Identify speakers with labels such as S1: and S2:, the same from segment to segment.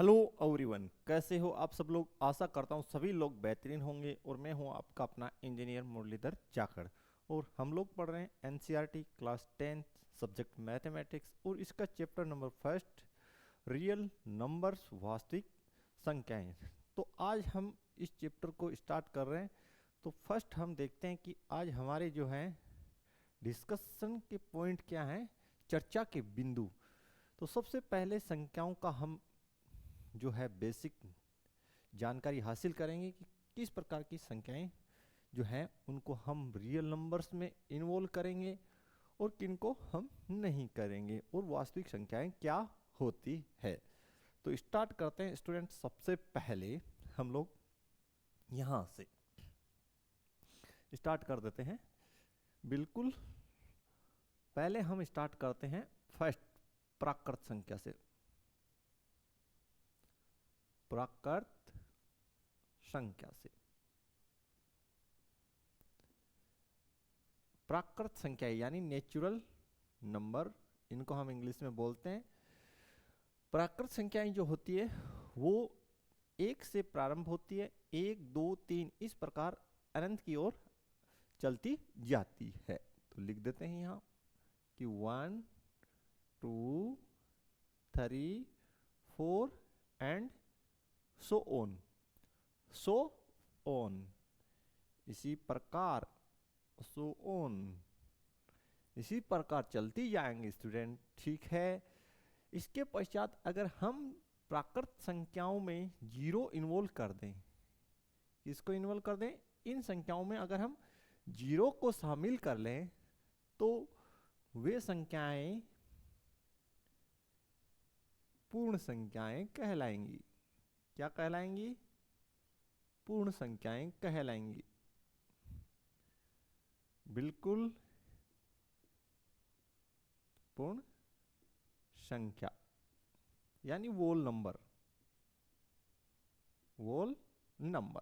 S1: Hello everyone, कैसे हो आप सब लोग। आशा करता हूँ सभी लोग बेहतरीन होंगे। और मैं हूँ आपका अपना इंजीनियर मुरलीधर जाखड़। और हम लोग पढ़ रहे हैं NCERT class 10th subject mathematics, और इसका chapter number first, real numbers, वास्तविक संख्याएं। तो आज हम इस चैप्टर को स्टार्ट कर रहे हैं। तो फर्स्ट हम देखते हैं कि आज हमारे जो हैं डिस्कशन के पॉइंट क्या हैं, चर्चा के बिंदु। तो सबसे पहले संख्याओं का हम जो है बेसिक जानकारी हासिल करेंगे कि किस प्रकार की संख्याएं जो हैं उनको हम रियल नंबर्स में इन्वॉल्व करेंगे और किन को हम नहीं करेंगे, और वास्तविक संख्याएं क्या होती है। तो स्टार्ट करते हैं स्टूडेंट। सबसे पहले हम लोग यहाँ से स्टार्ट कर देते हैं। बिल्कुल पहले हम स्टार्ट करते हैं फर्स्ट प्राकृत संख्या से। प्राकृत संख्या से प्राकृत संख्या यानी नेचुरल नंबर, इनको हम इंग्लिश में बोलते हैं। प्राकृत संख्याएं जो होती है वो एक से प्रारंभ होती है, एक दो तीन इस प्रकार अनंत की ओर चलती जाती है। तो लिख देते हैं यहाँ कि 1 2 3 4 and so on. So on इसी प्रकार, सो ऑन इसी प्रकार चलती जाएंगे स्टूडेंट, ठीक है। इसके पश्चात अगर हम प्राकृत संख्याओं में जीरो इन्वॉल्व कर दें, किसको इन्वॉल्व कर दें, इन संख्याओं में अगर हम जीरो को शामिल कर लें तो वे संख्याएं पूर्ण संख्याएं कहलाएंगी। क्या कहलाएंगी? पूर्ण संख्याएं कहलाएंगी। बिल्कुल पूर्ण संख्या यानी वोल नंबर। वोल नंबर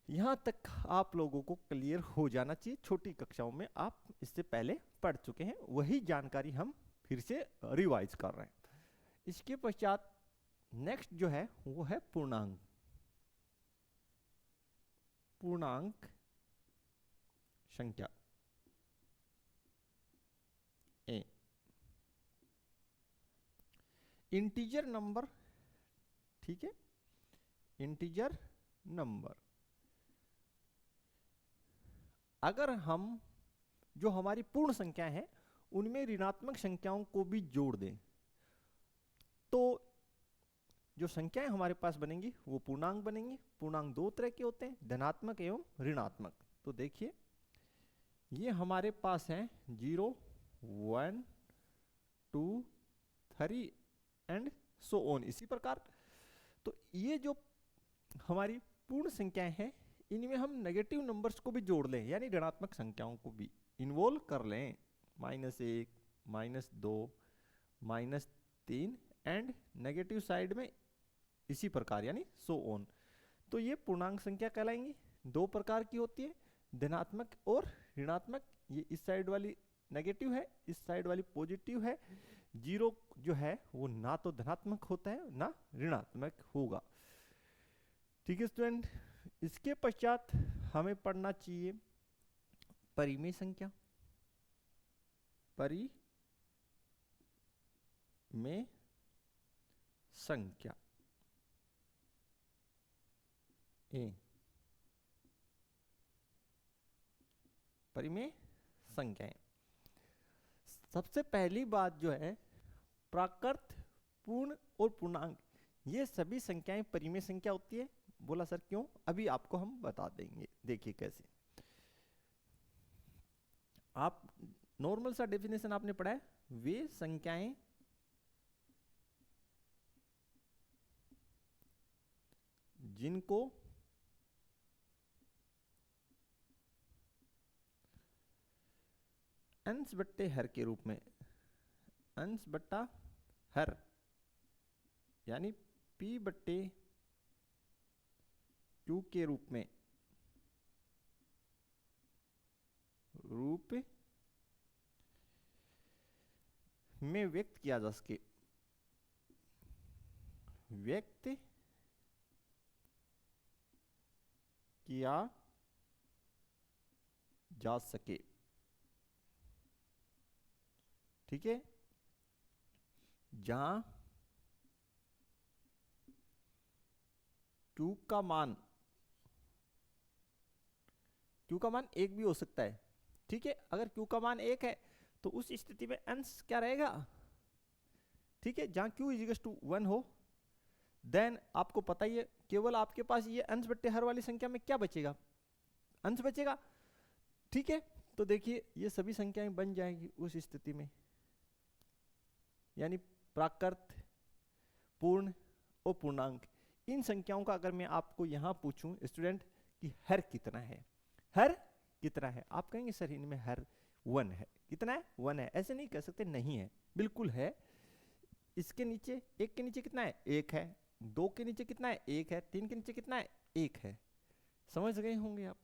S1: यहां तक आप लोगों को क्लियर हो जाना चाहिए। छोटी कक्षाओं में आप इससे पहले पढ़ चुके हैं, वही जानकारी हम फिर से रिवाइज कर रहे हैं। इसके पश्चात नेक्स्ट जो है वो है पूर्णांक। पूर्णांक संख्या ए, इंटीजर नंबर, ठीक है। इंटीजर नंबर अगर हम जो हमारी पूर्ण संख्या है उनमें ऋणात्मक संख्याओं को भी जोड़ दें तो जो संख्याएं हमारे पास बनेंगी वो पूर्णांक बनेंगी। पूर्णांक दो तरह के होते हैं, धनात्मक एवं ऋणात्मक। तो देखिए ये हमारे पास है 0 1 2 3 एंड सो ऑन इसी प्रकार। तो ये जो हमारी पूर्ण संख्याएं हैं इनमें हम नेगेटिव नंबर्स को भी जोड़ लें, यानी ऋणात्मक संख्याओं को भी इन्वॉल्व कर लें। -1 -2 -3 एंड नेगेटिव साइड में इसी प्रकार यानी सो ऑन। तो ये पूर्णांक संख्या कहलाएंगी। दो प्रकार की होती है, धनात्मक और ऋणात्मक। ये इस साइड वाली नेगेटिव है, इस साइड वाली पॉजिटिव है। जीरो जो है वो ना तो धनात्मक होता है ना ऋणात्मक होगा, ठीक है स्टूडेंट। इसके पश्चात हमें पढ़ना चाहिए परिमेय संख्या। परिमेय संख्या ए, परिमेय संख्याएं। सबसे पहली बात जो है प्राकृत, पूर्ण और पूर्णांक, ये सभी संख्याएं परिमेय संख्या होती है। बोला सर क्यों? अभी आपको हम बता देंगे। देखिए कैसे। आप नॉर्मल सा डेफिनेशन आपने पढ़ा है, वे संख्याएं जिनको अंश बट्टे हर के रूप में, अंश बट्टा हर यानी P बट्टे Q के रूप में व्यक्त किया जा सके। व्यक्त किया जा सके। ठीक है, जहां Q का मान एक भी हो सकता है। ठीक है, अगर Q का मान एक है तो उस स्थिति में अंश क्या रहेगा? ठीक है, जहां Q इजिकल्स टू 1 हो, देन आपको पता ही है केवल आपके पास ये अंश बट्टे हर वाली संख्या में क्या बचेगा? अंश बचेगा। ठीक है, तो देखिए ये सभी संख्याएं बन जाएंगी उस स्थिति में, यानी प्राकृत, पूर्ण और पूर्णांक। इन संख्याओं का अगर मैं आपको यहां पूछूं स्टूडेंट कि हर कितना है, हर कितना है, आप कहेंगे सर इनमें हर 1 है। कितना है? 1 है। ऐसे नहीं कह सकते नहीं है, बिल्कुल है। इसके नीचे, एक के नीचे कितना है? 1 है। 2 के नीचे कितना है? 1 है। 3 के नीचे कितना है? 1 है। समझ गए होंगे आप।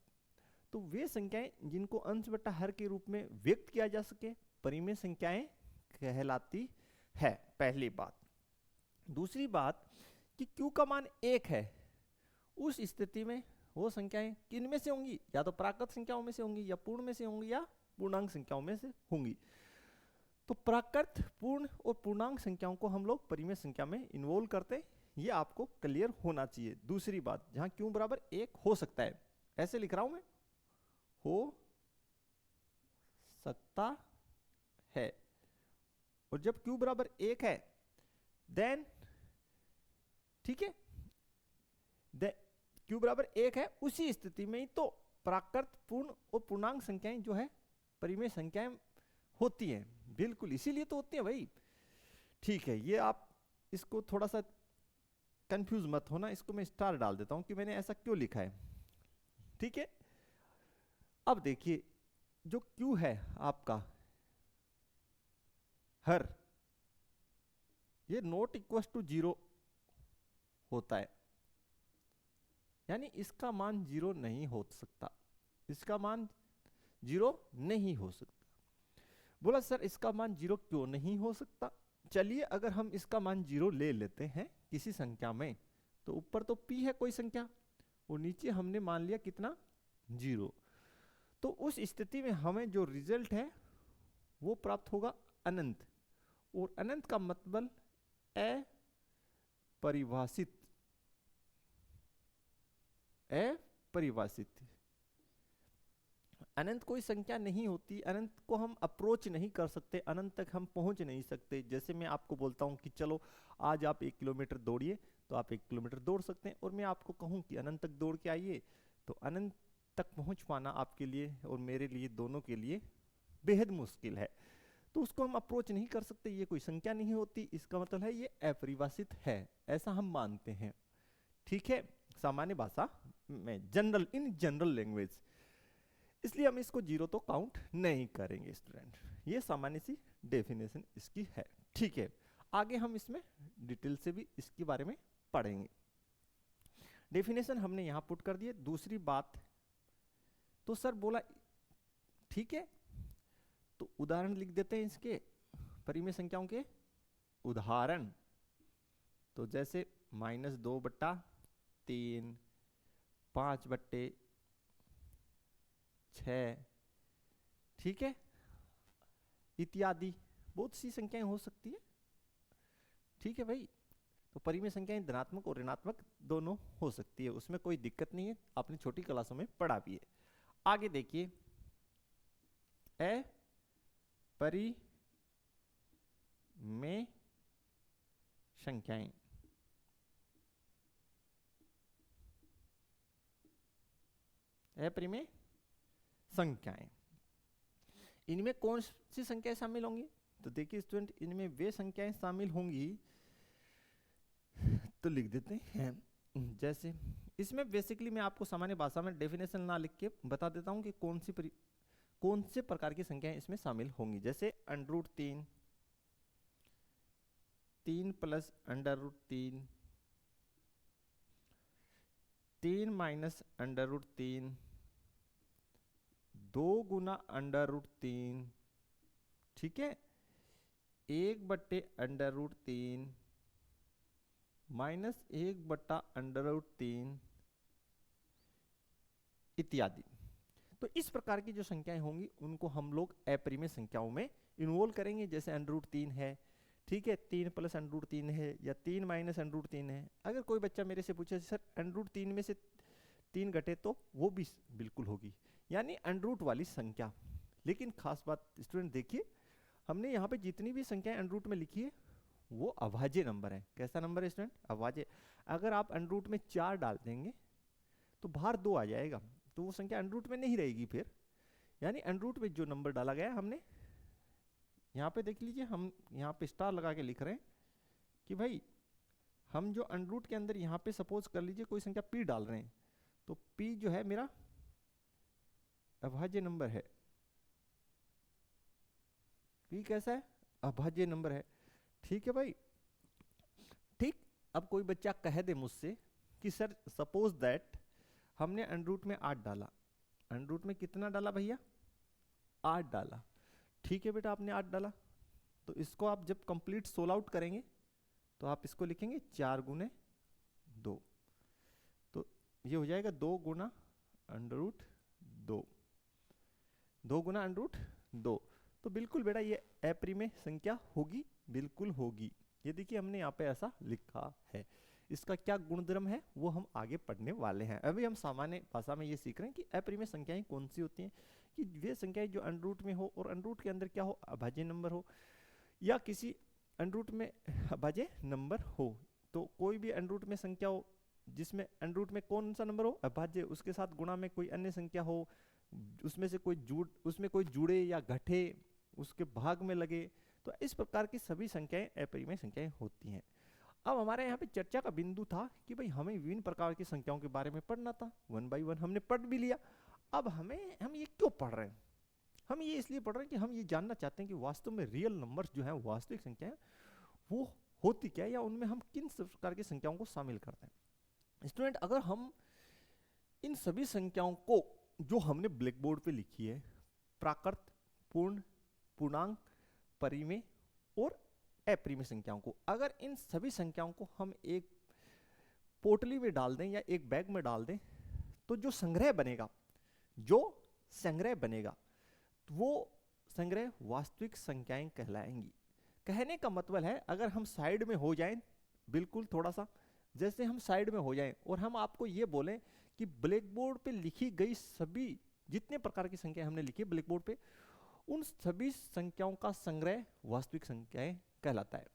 S1: तो वे संख्याएं जिनको अंश बट्टा हर के रूप में व्यक्त किया जा सके परिमेय संख्याएं कहलाती है, पहली बात। दूसरी बात कि Q का मान 1 है, उस स्थिति में वो संख्याएं किन में से होंगी? या तो प्राकृत संख्याओं में से होंगी, या पूर्ण में से होंगी, या पूर्णांक संख्याओं में से होंगी। तो प्राकृत, पूर्ण और पूर्णांक संख्याओं को हम लोग परिमेय संख्या में इन्वॉल्व करते, ये आपको क्लियर होना चाहिए। दूसरी बात, जहां Q बराबर 1 हो सकता है, ऐसे लिख रहा हूं मैं, हो सकता है, और जब Q बराबर 1 है देन, ठीक है, Q बराबर 1 है, उसी स्थिति में ही तो प्राकृत, पूर्ण और पूर्णांक संख्याएं जो है परिमेय संख्याएं होती हैं। बिल्कुल, इसीलिए तो होती है भाई। ठीक है, ये आप इसको थोड़ा सा कंफ्यूज मत होना, इसको मैं स्टार डाल देता हूं कि मैंने ऐसा क्यों लिखा है। ठीक है, अब देखिए जो Q है आपका हर, ये नॉट इक्वल टू 0 होता है, यानी इसका मान 0 नहीं हो सकता, इसका मान 0 नहीं हो सकता। बोला सर इसका मान 0 क्यों नहीं हो सकता? चलिए अगर हम इसका मान 0 ले लेते हैं किसी संख्या में, तो ऊपर तो P है कोई संख्या, और नीचे हमने मान लिया कितना? 0। तो उस स्थिति में हमें जो रिजल्ट है वो प्राप्त होगा अनंत, और अनंत का मतलब अपरिभाषित, अपरिभाषित। अनंत कोई संख्या नहीं होती, अनंत को हम अप्रोच नहीं कर सकते, अनंत तक हम पहुंच नहीं सकते। जैसे मैं आपको बोलता हूं कि चलो आज आप 1 किलोमीटर दौड़िए, तो आप 1 किलोमीटर दौड़ सकते हैं, और मैं आपको कहूं कि अनंत तक दौड़ के आइए, तो अनंत तक पहुंच पाना आपके लिए और मेरे लिए, दोनों के लिए बेहद मुश्किल है। तो उसको हम अप्रोच नहीं कर सकते, ये कोई संख्या नहीं होती, इसका मतलब है ये अपरिभाषित है, ऐसा हम मानते हैं। ठीक है, सामान्य भाषा में, जनरल, इन जनरल लैंग्वेज, इसलिए हम इसको 0 तो काउंट नहीं करेंगे स्टूडेंट। ये सामान्य सी डेफिनेशन इसकी है। ठीक है, आगे हम इसमें डिटेल से भी इसके बारे में पढ़ेंगे। डेफिनेशन हमने यहां पुट कर दिए। दूसरी बात, तो सर बोला ठीक है, तो उदाहरण लिख देते हैं इसके, परिमेय संख्याओं के उदाहरण। तो जैसे -2/3, 5/6, ठीक है, इत्यादि बहुत सी संख्याएं हो सकती है। ठीक है भाई, तो परिमेय संख्याएं धनात्मक और ऋणात्मक दोनों हो सकती है, उसमें कोई दिक्कत नहीं है, आपने छोटी क्लासों में पढ़ा भी है। आगे देखिए, अपरिमेय संख्याएं, अपरिमेय संख्याएं, इनमें कौन सी संख्याएं शामिल होंगी? तो देखिए स्टूडेंट, इनमें वे संख्याएं शामिल होंगी, तो लिख देते हैं। जैसे इसमें बेसिकली मैं आपको सामान्य भाषा में डेफिनेशन ना लिख के बता देता हूं कि कौन से प्रकार की संख्याएं इसमें शामिल होंगी। जैसे √3, 3 + √3, 3 - √3, 2 × √3, ठीक है, 1/√3, -1/√3 इत्यादि। तो इस प्रकार की जो संख्याएं होंगी उनको हम लोग अपरिमेय संख्याओं में इन्वॉल्व करेंगे। जैसे √3 है, ठीक है, 3 + √3 है, या 3 - √3 है। अगर कोई बच्चा मेरे से पूछे सर √3 में से 3 घटे तो वो भी बिल्कुल होगी, यानी √ वाली संख्या। लेकिन खास बात स्टूडेंट देखिए, हमने यहाँ पे जितनी भी संख्याएं √ में लिखी है वो अभाज्य नंबर है। कैसा नंबर है स्टूडेंट? अभाज्य। अगर आप √ में 4 डाल देंगे तो बाहर 2 आ जाएगा, तो वो संख्या √ में नहीं रहेगी फिर। यानी √ में जो नंबर डाला गया हमने यहाँ पे देख लीजिए, हम यहाँ पे स्टार लगा के लिख रहे हैं कि भाई हम जो √ के अंदर यहाँ पे सपोज कर लीजिए कोई संख्या p डाल रहे हैं, तो p जो है मेरा अभाज्य नंबर है। p कैसा है? अभाज्य नंबर है। ठीक है भाई, ठीक। अब कोई बच्चा कह दे मुझसे कि सर सपोज दैट हमने √ में 8 डाला। √ में कितना डाला भैया? 8 डाला। ठीक है बेटा, आपने 8 डाला, तो इसको आप जब कंप्लीट सोल आउट करेंगे तो आप इसको लिखेंगे 4 × 2, तो ये हो जाएगा 2 × √2, 2 × √2। तो बिल्कुल बेटा ये अपरिमेय संख्या होगी, बिल्कुल होगी। ये देखिए हमने यहाँ पे ऐसा लिखा है। इसका क्या गुणधर्म है वो हम आगे पढ़ने वाले हैं। अभी हम सामान्य भाषा में ये सीख रहे हैं कि अपरिमेय संख्याएं कौन सी होती हैं, कि वे संख्याएं जो √ में हो और √ के अंदर क्या हो, अभाज्य नंबर हो, या किसी √ में अभाज्य नंबर हो। तो कोई भी √ में संख्या हो जिसमें √ में कौन सा नंबर हो, अभाज्य, उसके साथ गुणा में कोई अन्य संख्या हो, उसमें से उसमें कोई जुड़े या घटे, उसके भाग में लगे, तो इस प्रकार की सभी संख्याएं अपरिमेय संख्याएं होती हैं। अब हमारे यहाँ पे चर्चा का बिंदु था कि भाई हमें विभिन्न प्रकार की संख्याओं के बारे में पढ़ना था। 1 बाई 1 हमने पढ़ भी लिया। अब हम ये क्यों पढ़ रहे हैं? हम ये इसलिए पढ़ रहे हैं कि हम ये जानना चाहते हैं कि वास्तव में रियल नंबर्स जो हैं, वास्तविक संख्याएं, वो होती क्या है, या उनमें हम किन प्रकार की संख्याओं को शामिल करते हैं। स्टूडेंट, अगर हम इन सभी संख्याओं को जो हमने ब्लैक बोर्ड पे लिखी है, प्राकृत, पूर्ण, पूर्णांक, परिमेय और अपरिमेय संख्याओं को, अगर इन सभी संख्याओं को हम एक पोटली में डाल दें या एक बैग में डाल दें, तो जो संग्रह बनेगा, वो संग्रह वास्तविक संख्याएं कहलाएंगी। कहने का मतलब है, अगर हम साइड में हो जाएं, बिल्कुल थोड़ा सा जैसे हम साइड में हो जाएं और हम आपको ये बोलें कि ब्लैक बोर्ड पे लिखी गई सभी जितने प्रकार की संख्याएं हमने लिखी है ब्लैक बोर्ड पे, उन सभी संख्याओं का संग्रह वास्तविक संख्याएं कहलाता है।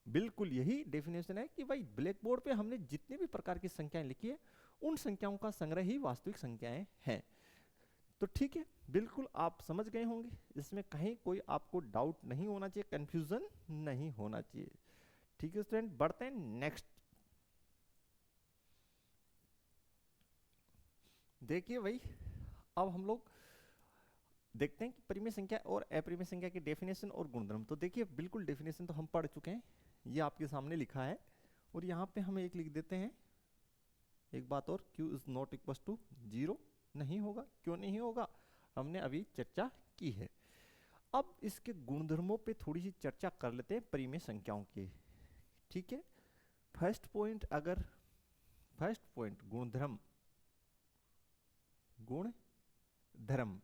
S1: बिल्कुल यही डेफिनेशन है कि भाई ब्लैक बोर्ड पे हमने जितनी भी प्रकार की संख्याएं लिखी है, उन संख्याओं का संग्रह ही वास्तविक संख्याएं हैं। तो ठीक है, बिल्कुल आप समझ गए होंगे, इसमें कहीं कोई आपको डाउट नहीं होना चाहिए, कंफ्यूजन नहीं होना चाहिए। ठीक है स्टूडेंट, बढ़ते हैं नेक्स्ट। देखिए भाई, अब हम लोग देखते हैं कि परिमेय संख्या और अपरिमेय संख्या की डेफिनेशन और गुणधर्म। तो देखिए बिल्कुल डेफिनेशन तो हम पढ़ चुके हैं, ये आपके सामने लिखा है, और यहाँ पे हम एक लिख देते हैं, एक बात और, q is not equal to 0 नहीं होगा। क्यों नहीं होगा? हमने अभी चर्चा की है। अब इसके गुणधर्मों पे थोड़ी सी चर्चा कर लेते हैं परिमेय संख्याओं की। ठीक है, फर्स्ट पॉइंट गुणधर्म, गुणधर्म।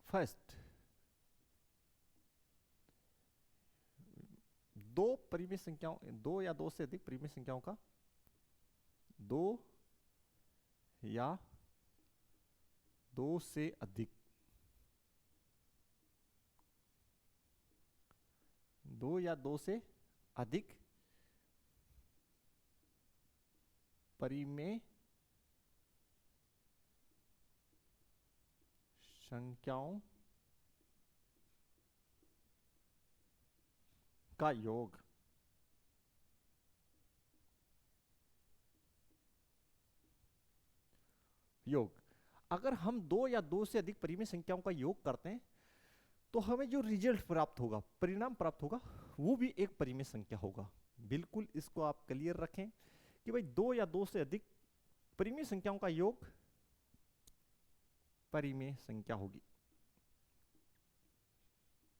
S1: फर्स्ट, दो परिमेय संख्याओं, दो या दो से अधिक परिमेय संख्याओं का, दो या दो से अधिक, दो या दो से अधिक परिमेय संख्याओं का योग अगर हम दो या दो से अधिक परिमेय संख्याओं का योग करते हैं तो हमें जो रिजल्ट प्राप्त होगा, परिणाम प्राप्त होगा, वो भी एक परिमेय संख्या होगा। बिल्कुल इसको आप क्लियर रखें कि भाई दो या दो से अधिक परिमेय संख्याओं का योग परिमेय संख्या होगी,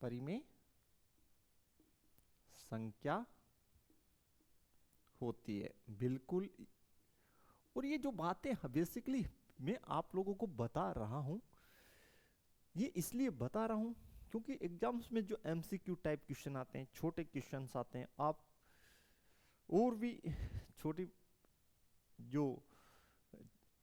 S1: परिमेय संख्या होती है, बिल्कुल। और ये जो बातें बेसिकली मैं आप लोगों को बता रहा हूँ, ये इसलिए बता रहा हूँ क्योंकि एग्जाम्स में जो एमसीक्यू टाइप क्वेश्चन आते हैं, छोटे क्वेश्चंस आते हैं, आप और भी छोटी जो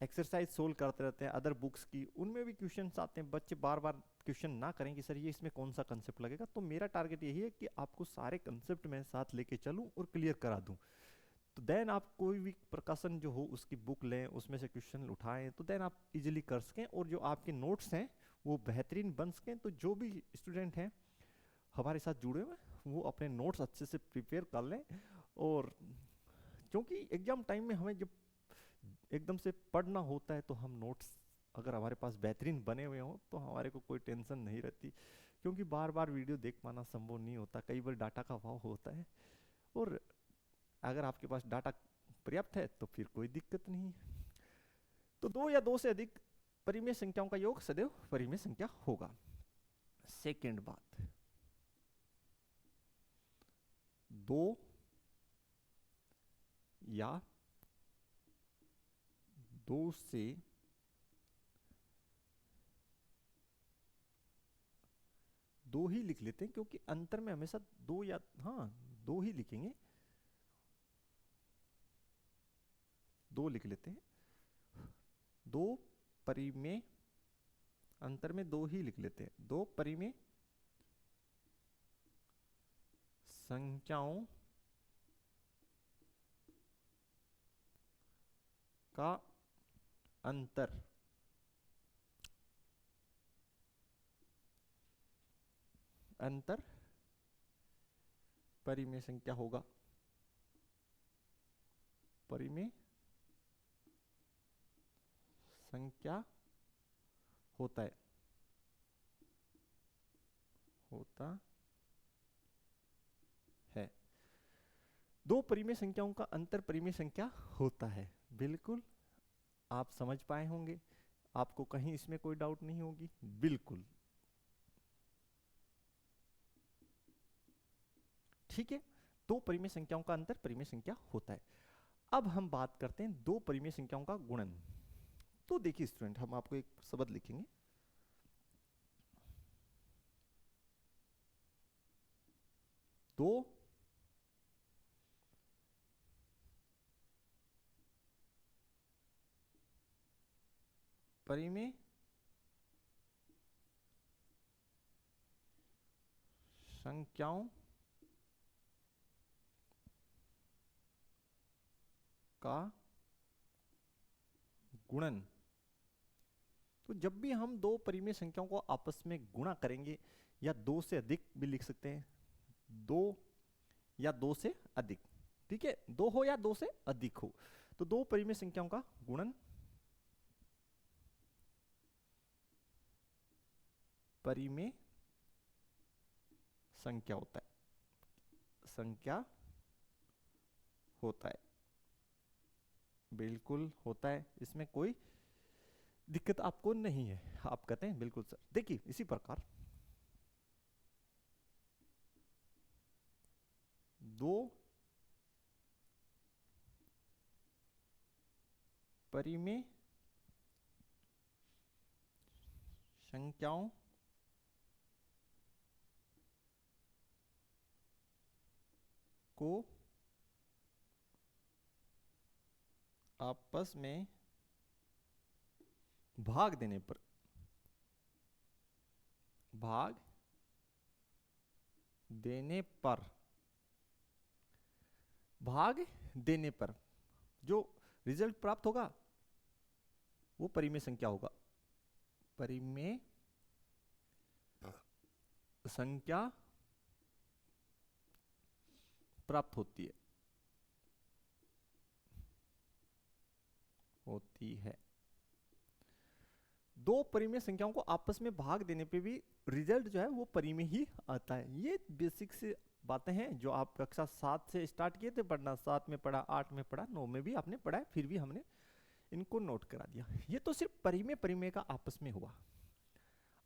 S1: एक्सरसाइज सोल्व करते रहते हैं अदर बुक्स की, उनमें भी क्वेश्चंस आते हैं। बच्चे बार बार क्वेश्चन ना करें कि सर ये इसमें कौन सा कंसेप्ट लगेगा, तो मेरा टारगेट यही है कि आपको सारे कंसेप्ट मैं साथ लेके चलूं और क्लियर करा दूं। तो देन आप कोई भी प्रकाशन जो हो उसकी बुक लें, उसमें से क्वेश्चन उठाएं, तो देन आप इजीली कर सकें और जो आपके नोट्स हैं वो बेहतरीन बन सकें। तो जो भी स्टूडेंट हैं हमारे साथ जुड़े हुए वो अपने नोट्स अच्छे से प्रिपेयर कर लें। और क्योंकि एग्जाम टाइम में हमें जब एकदम से पढ़ना होता है तो हम नोट्स अगर हमारे पास बेहतरीन बने हुए हों तो हमारे को कोई टेंशन नहीं रहती, क्योंकि बार बार वीडियो देख पाना संभव नहीं होता, कई बार डाटा का अभाव होता है। और अगर आपके पास डाटा पर्याप्त है तो फिर कोई दिक्कत नहीं है। तो दो या दो से अधिक परिमेय संख्याओं का योग सदैव परिमेय संख्या होगा। सेकेंड बात, दो या दो से दो ही लिख लेते हैं, क्योंकि अंतर में हमेशा दो या हाँ दो ही लिखेंगे, दो लिख लेते हैं। दो परिमेय, अंतर में दो ही लिख लेते हैं, दो परिमेय संख्याओं का अंतर अंतर परिमेय संख्या होगा। परिमेय संख्या होता है, होता है। दो परिमेय संख्याओं का अंतर परिमेय संख्या होता है, बिल्कुल आप समझ पाए होंगे, आपको कहीं इसमें कोई डाउट नहीं होगी, बिल्कुल ठीक है। दो परिमेय संख्याओं का अंतर परिमेय संख्या होता है। अब हम बात करते हैं दो परिमेय संख्याओं का गुणन। तो देखिए स्टूडेंट, हम आपको एक शब्द लिखेंगे, दो परिमेय संख्याओं का गुणन। तो जब भी हम दो परिमेय संख्याओं को आपस में गुणा करेंगे, या दो से अधिक भी लिख सकते हैं, दो या दो से अधिक, ठीक है, दो हो या दो से अधिक हो, तो दो परिमेय संख्याओं का गुणन परिमेय संख्या होता है, संख्या होता है, बिल्कुल होता है, इसमें कोई दिक्कत आपको नहीं है। आप कहते हैं बिल्कुल सर। देखिए इसी प्रकार दो परिमेय संख्याओं को आपस में भाग देने पर, भाग देने पर, भाग देने पर जो रिजल्ट प्राप्त होगा वो परिमेय संख्या होगा, परिमेय संख्या प्राप्त होती है, होती है। दो परिमेय संख्याओं को आपस में भाग देने पे भी रिजल्ट जो है वो परिमेय ही आता है। ये बेसिक से बातें हैं जो आप कक्षा 7 से स्टार्ट किए थे पढ़ना, 7 में पढ़ा, 8 में पढ़ा, 9 में भी आपने पढ़ा है, फिर भी हमने इनको नोट करा दिया। ये तो सिर्फ परिमेय परिमेय का आपस में हुआ।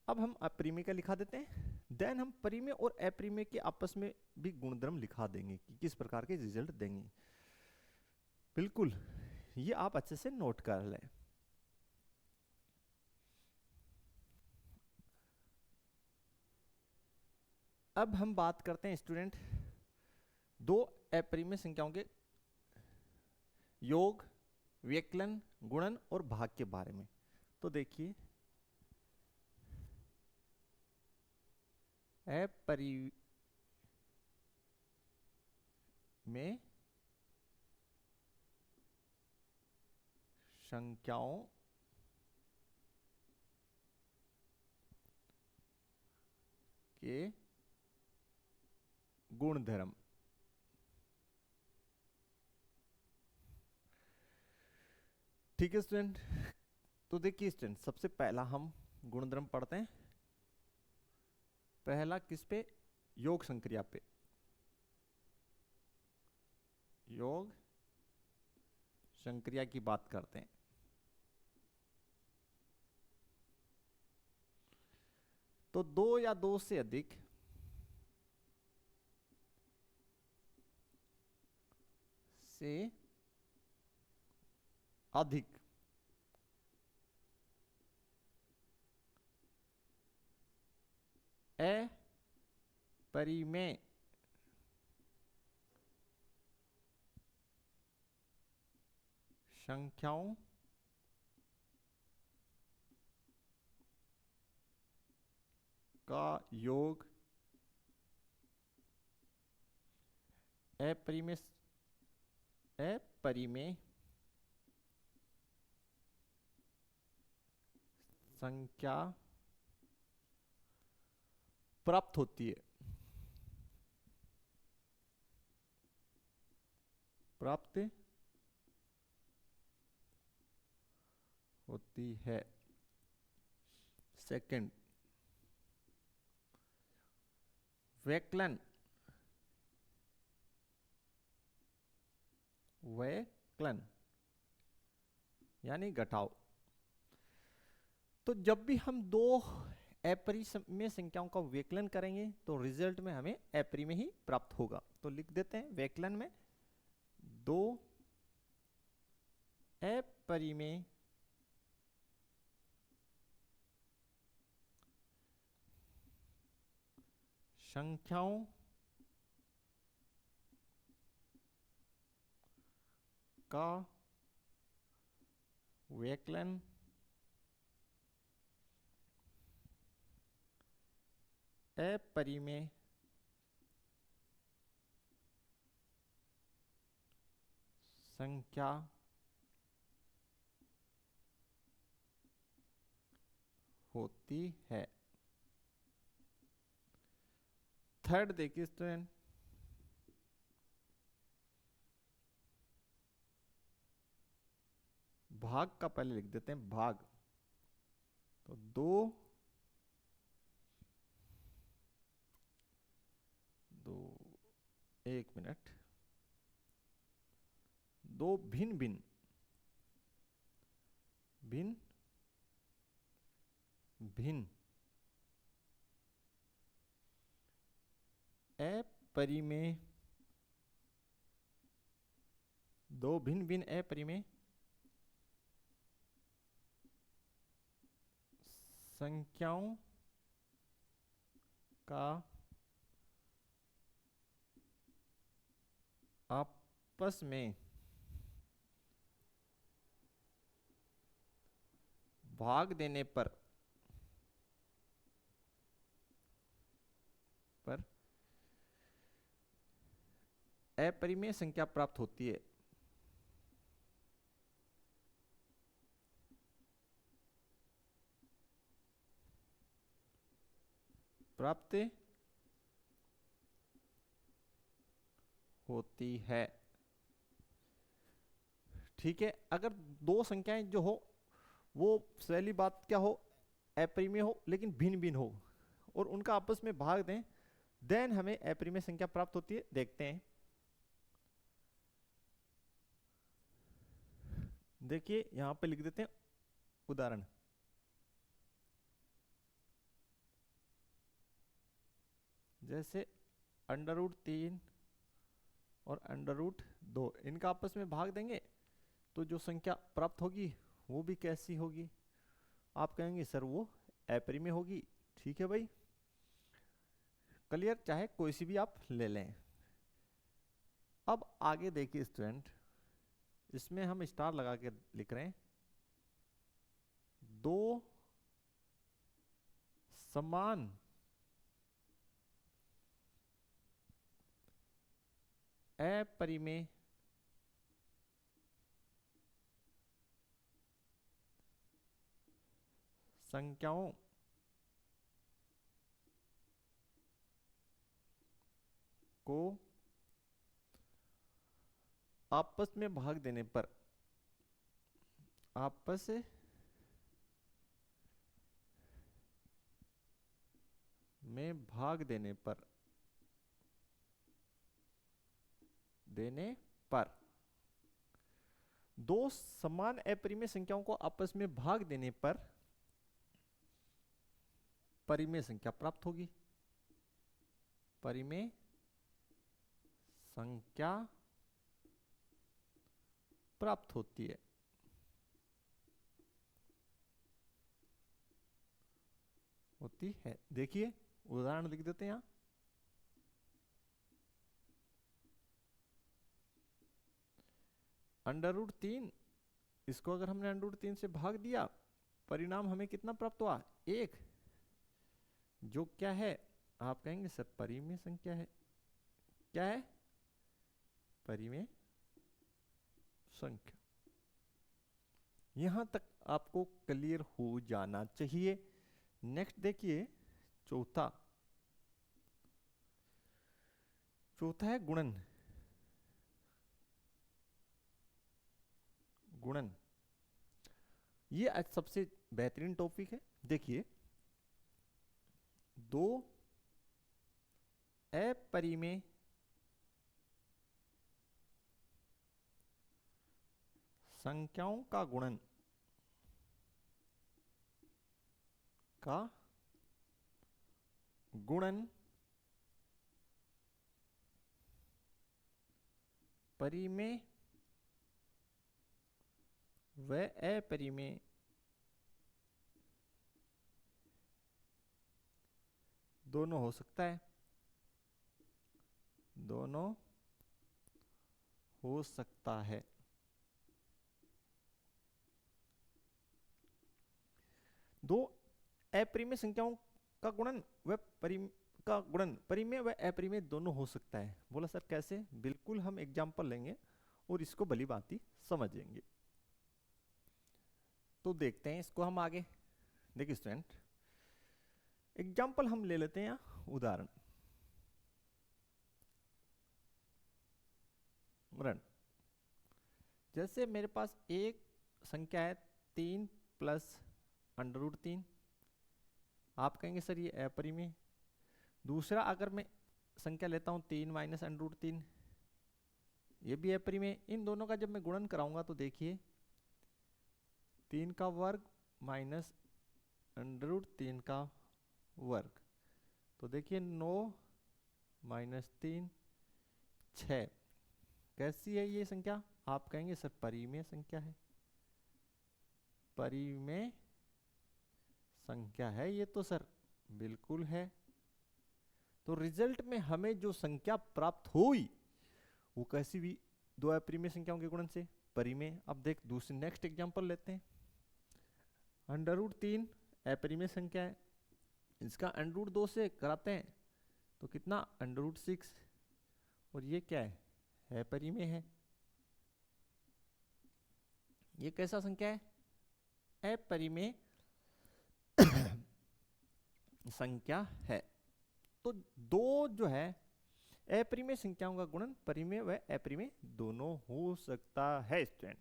S1: अब हम अपरिमेय का लिखा देते हैं, देन हम परिमेय और अपरिमेय के आपस में भी गुणधर्म लिखा देंगे कि किस प्रकार के रिजल्ट देंगे। बिल्कुल, ये आप अच्छे से नोट कर लें। अब हम बात करते हैं स्टूडेंट दो अपरिमेय संख्याओं के योग, व्यकलन, गुणन और भाग के बारे में। तो देखिए, अपरिमेय संख्याओं के गुणधर्म। ठीक है स्टूडेंट, तो देखिए स्टूडेंट, सबसे पहला हम गुणधर्म पढ़ते हैं। पहला किस पे? योग संक्रिया पे। योग संक्रिया की बात करते हैं। तो दो या दो से अधिक से अधिक अपरिमेय संख्याओं का योग अपरिमेय अपरिमेय संख्या प्राप्त होती है। प्राप्त होती है। सेकंड, व्यकलन। व्यकलन यानी घटाव। तो जब भी हम दो अपरिमेय संख्याओं का व्यकलन करेंगे तो रिजल्ट में हमें अपरिमेय ही प्राप्त होगा। तो लिख देते हैं, व्यकलन में दो अपरिमेय संख्याओं का व्यकलन अपरिमेय संख्या होती है। थर्ड देखिए स्टूडेंट, भाग का पहले लिख देते हैं, भाग। तो दो दो एक मिनट, दो भिन्न भिन्न भिन्न भिन्न अपरिमेय, दो भिन्न भिन्न अपरिमेय संख्याओं का आपस में भाग देने पर अपरिमेय संख्या प्राप्त होती है। प्राप्त होती है। ठीक है, अगर दो संख्याएं जो हो वो पहली बात क्या हो, अपरिमेय हो लेकिन भिन्न भिन्न हो और उनका आपस में भाग दें, देन हमें अपरिमेय संख्या प्राप्त होती है। देखते हैं, देखिए यहां पे लिख देते हैं उदाहरण। जैसे √3 और अंडर रूट 2, इनका आपस में भाग देंगे तो जो संख्या प्राप्त होगी वो भी कैसी होगी? आप कहेंगे सर वो अपरिमेय होगी। ठीक है भाई, क्लियर? चाहे कोई सी भी आप ले लें। अब आगे देखिए स्टूडेंट, इसमें हम स्टार लगा के लिख रहे हैं, दो समान अपरिमेय संख्याओं को आपस में भाग देने पर, आपस में भाग देने पर दो समान अपरिमेय संख्याओं को आपस में भाग देने पर परिमेय संख्या प्राप्त होगी। परिमेय संख्या प्राप्त होती है। देखिए उदाहरण लिख देते हैं यहां। अंडर रूट 3, इसको अगर हमने अंडर रूट 3 से भाग दिया, परिणाम हमें कितना प्राप्त हुआ? 1, जो क्या है? आप कहेंगे सर परिमेय संख्या है। क्या है? परिमेय संख्या। यहां तक आपको क्लियर हो जाना चाहिए। नेक्स्ट देखिए चौथा है गुणन। गुणन ये आज सबसे बेहतरीन टॉपिक है। देखिए, दो अपरिमेय संख्याओं का गुणन परिमेय व अपरिमेय दोनों हो सकता है। दोनों हो सकता है। दो अपरिमेय संख्याओं का गुणन परिमेय व अपरिमेय दोनों हो सकता है। बोला सर कैसे? बिल्कुल, हम एग्जांपल लेंगे और इसको भली भांति समझेंगे। तो देखते हैं इसको हम आगे। देखिए स्टूडेंट, एग्जांपल हम ले लेते हैं, उदाहरण जैसे मेरे पास एक संख्या है 3 प्लस अंडर रूट 3। आप कहेंगे सर ये अपरिमेय। दूसरा अगर मैं संख्या लेता हूं 3 माइनस अंडर रूट 3, ये भी अपरिमेय। इन दोनों का जब मैं गुणन कराऊंगा तो देखिए 3 का वर्ग माइनस अंडर रूट 3 का वर्ग, तो देखिए 9 माइनस 3 6। कैसी है ये संख्या? आप कहेंगे सर परिमेय संख्या है। परिमेय संख्या है ये तो सर, बिल्कुल है। तो रिजल्ट में हमें जो संख्या प्राप्त हुई वो कैसी भी? दो अपरिमेय संख्याओं के गुणन से परिमेय। अब देख दूसरी नेक्स्ट एग्जांपल लेते हैं। अंडर रूट 3 अपरिमेय संख्या है, इसका अंडर रूट 2 से कराते हैं तो कितना? Under root 6। और ये क्या है? अपरिमेय है। ये कैसा संख्या है? अपरिमेय संख्या है। तो दो जो है अपरिमेय संख्याओं का गुणन परिमेय व अपरिमेय दोनों हो सकता है स्टूडेंट।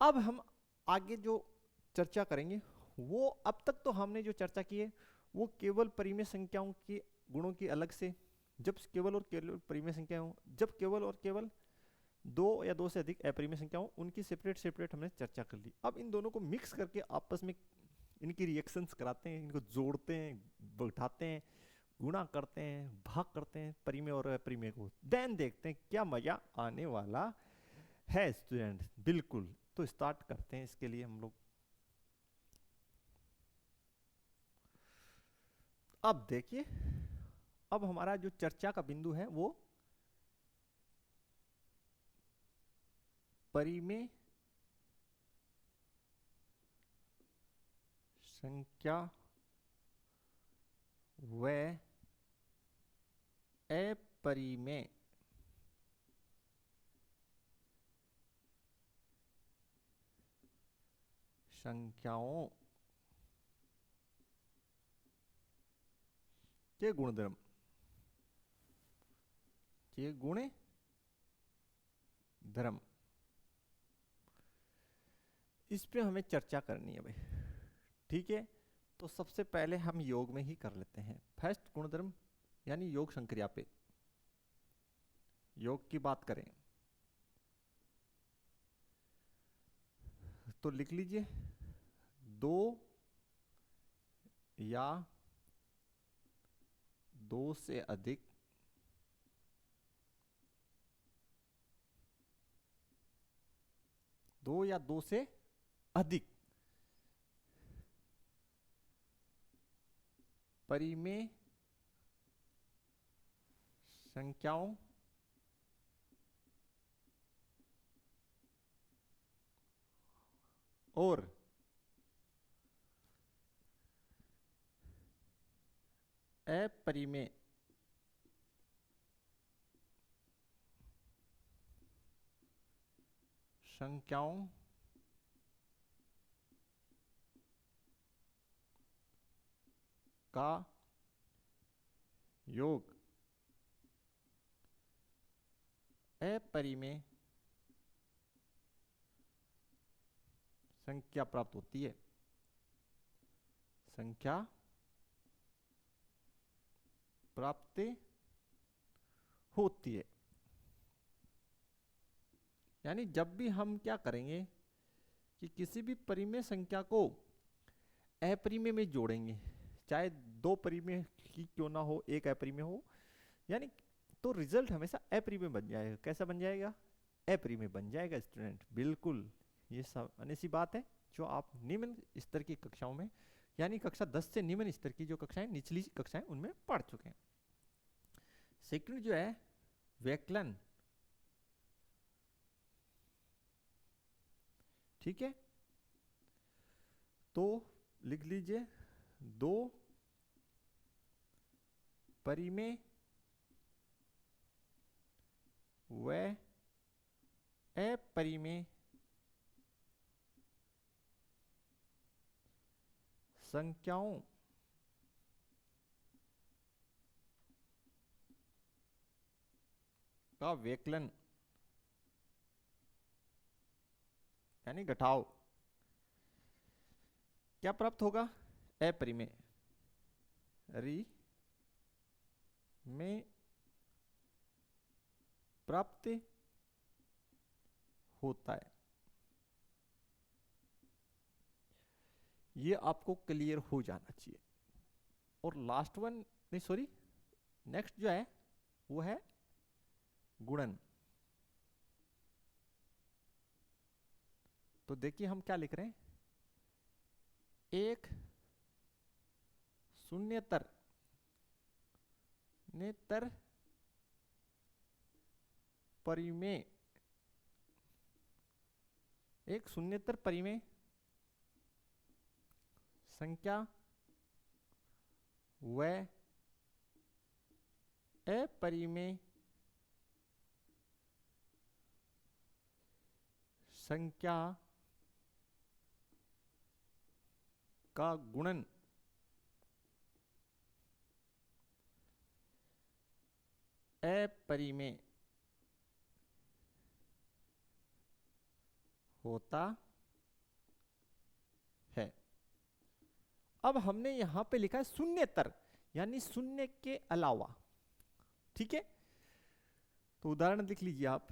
S1: अब हम आगे जो चर्चा करेंगे वो, अब तक तो हमने जो चर्चा की है वो केवल परिमेय संख्याओं के गुणों की अलग से, जब केवल और केवल परिमेय संख्या हो, जब केवल और केवल दो या दो से अधिक अपरिमेय संख्या हो, उनकी सेपरेट हमने चर्चा कर ली। अब इन दोनों को मिक्स करके आपस में इनकी रिएक्शंस कराते हैं, इनको जोड़ते हैं, बैठाते हैं, गुणा करते हैं, भाग करते हैं परिमेय और अपरिमेय को, देन देखते हैं क्या मजा आने वाला है स्टूडेंट। बिल्कुल, तो स्टार्ट करते हैं इसके लिए हम लोग। अब देखिए, अब हमारा जो चर्चा का बिंदु है वो परिमेय संख्या व अपरिमेय संख्याओं के गुणधर्म, के गुण धर्म, इस पे हमें चर्चा करनी है भाई। ठीक है, तो सबसे पहले हम योग में ही कर लेते हैं। फर्स्ट गुणधर्म यानी योग संक्रिया पे, योग की बात करें तो लिख लीजिए, दो या दो से अधिक दो या दो से अधिक परिमेय संख्याओं और अपरिमेय संख्याओं का योग अपरिमेय संख्या प्राप्त होती है। संख्या प्राप्त होती है, यानी जब भी हम क्या करेंगे कि किसी भी परिमेय संख्या को अपरिमेय में जोड़ेंगे, चाहे दो परिमेय की क्यों ना हो, एक अपरिमेय हो, यानी तो रिजल्ट हमेशा अपरिमेय बन जाएगा। कैसा बन जाएगा? अपरिमेय बन जाएगा स्टूडेंट। बिल्कुल, ये सामान्य सी बात है जो आप निम्न स्तर की कक्षाओं में, यानी कक्षा 10 से निम्न स्तर की जो कक्षाएं, निचली कक्षाएं, उनमें पढ़ चुके हैं। सेकंड जो है व्यकलन, ठीक है, तो लिख लीजिए दो परिमेय व अपरिमेय संख्याओं का व्यकलन यानी घटाव क्या प्राप्त होगा? अपरिमेय में प्राप्त होता है। ये आपको क्लियर हो जाना चाहिए। और लास्ट वन, नहीं सॉरी, नेक्स्ट जो है वो है गुणन। तो देखिए हम क्या लिख रहे हैं, एक शून्यतर नेतर परिमेय, एक शून्यतर परिमेय संख्या व अपरिमेय संख्या का गुणन अपरिमेय होता है। अब हमने यहां पे लिखा है शून्यतर, यानी शून्य के अलावा। ठीक है, तो उदाहरण लिख लीजिए आप,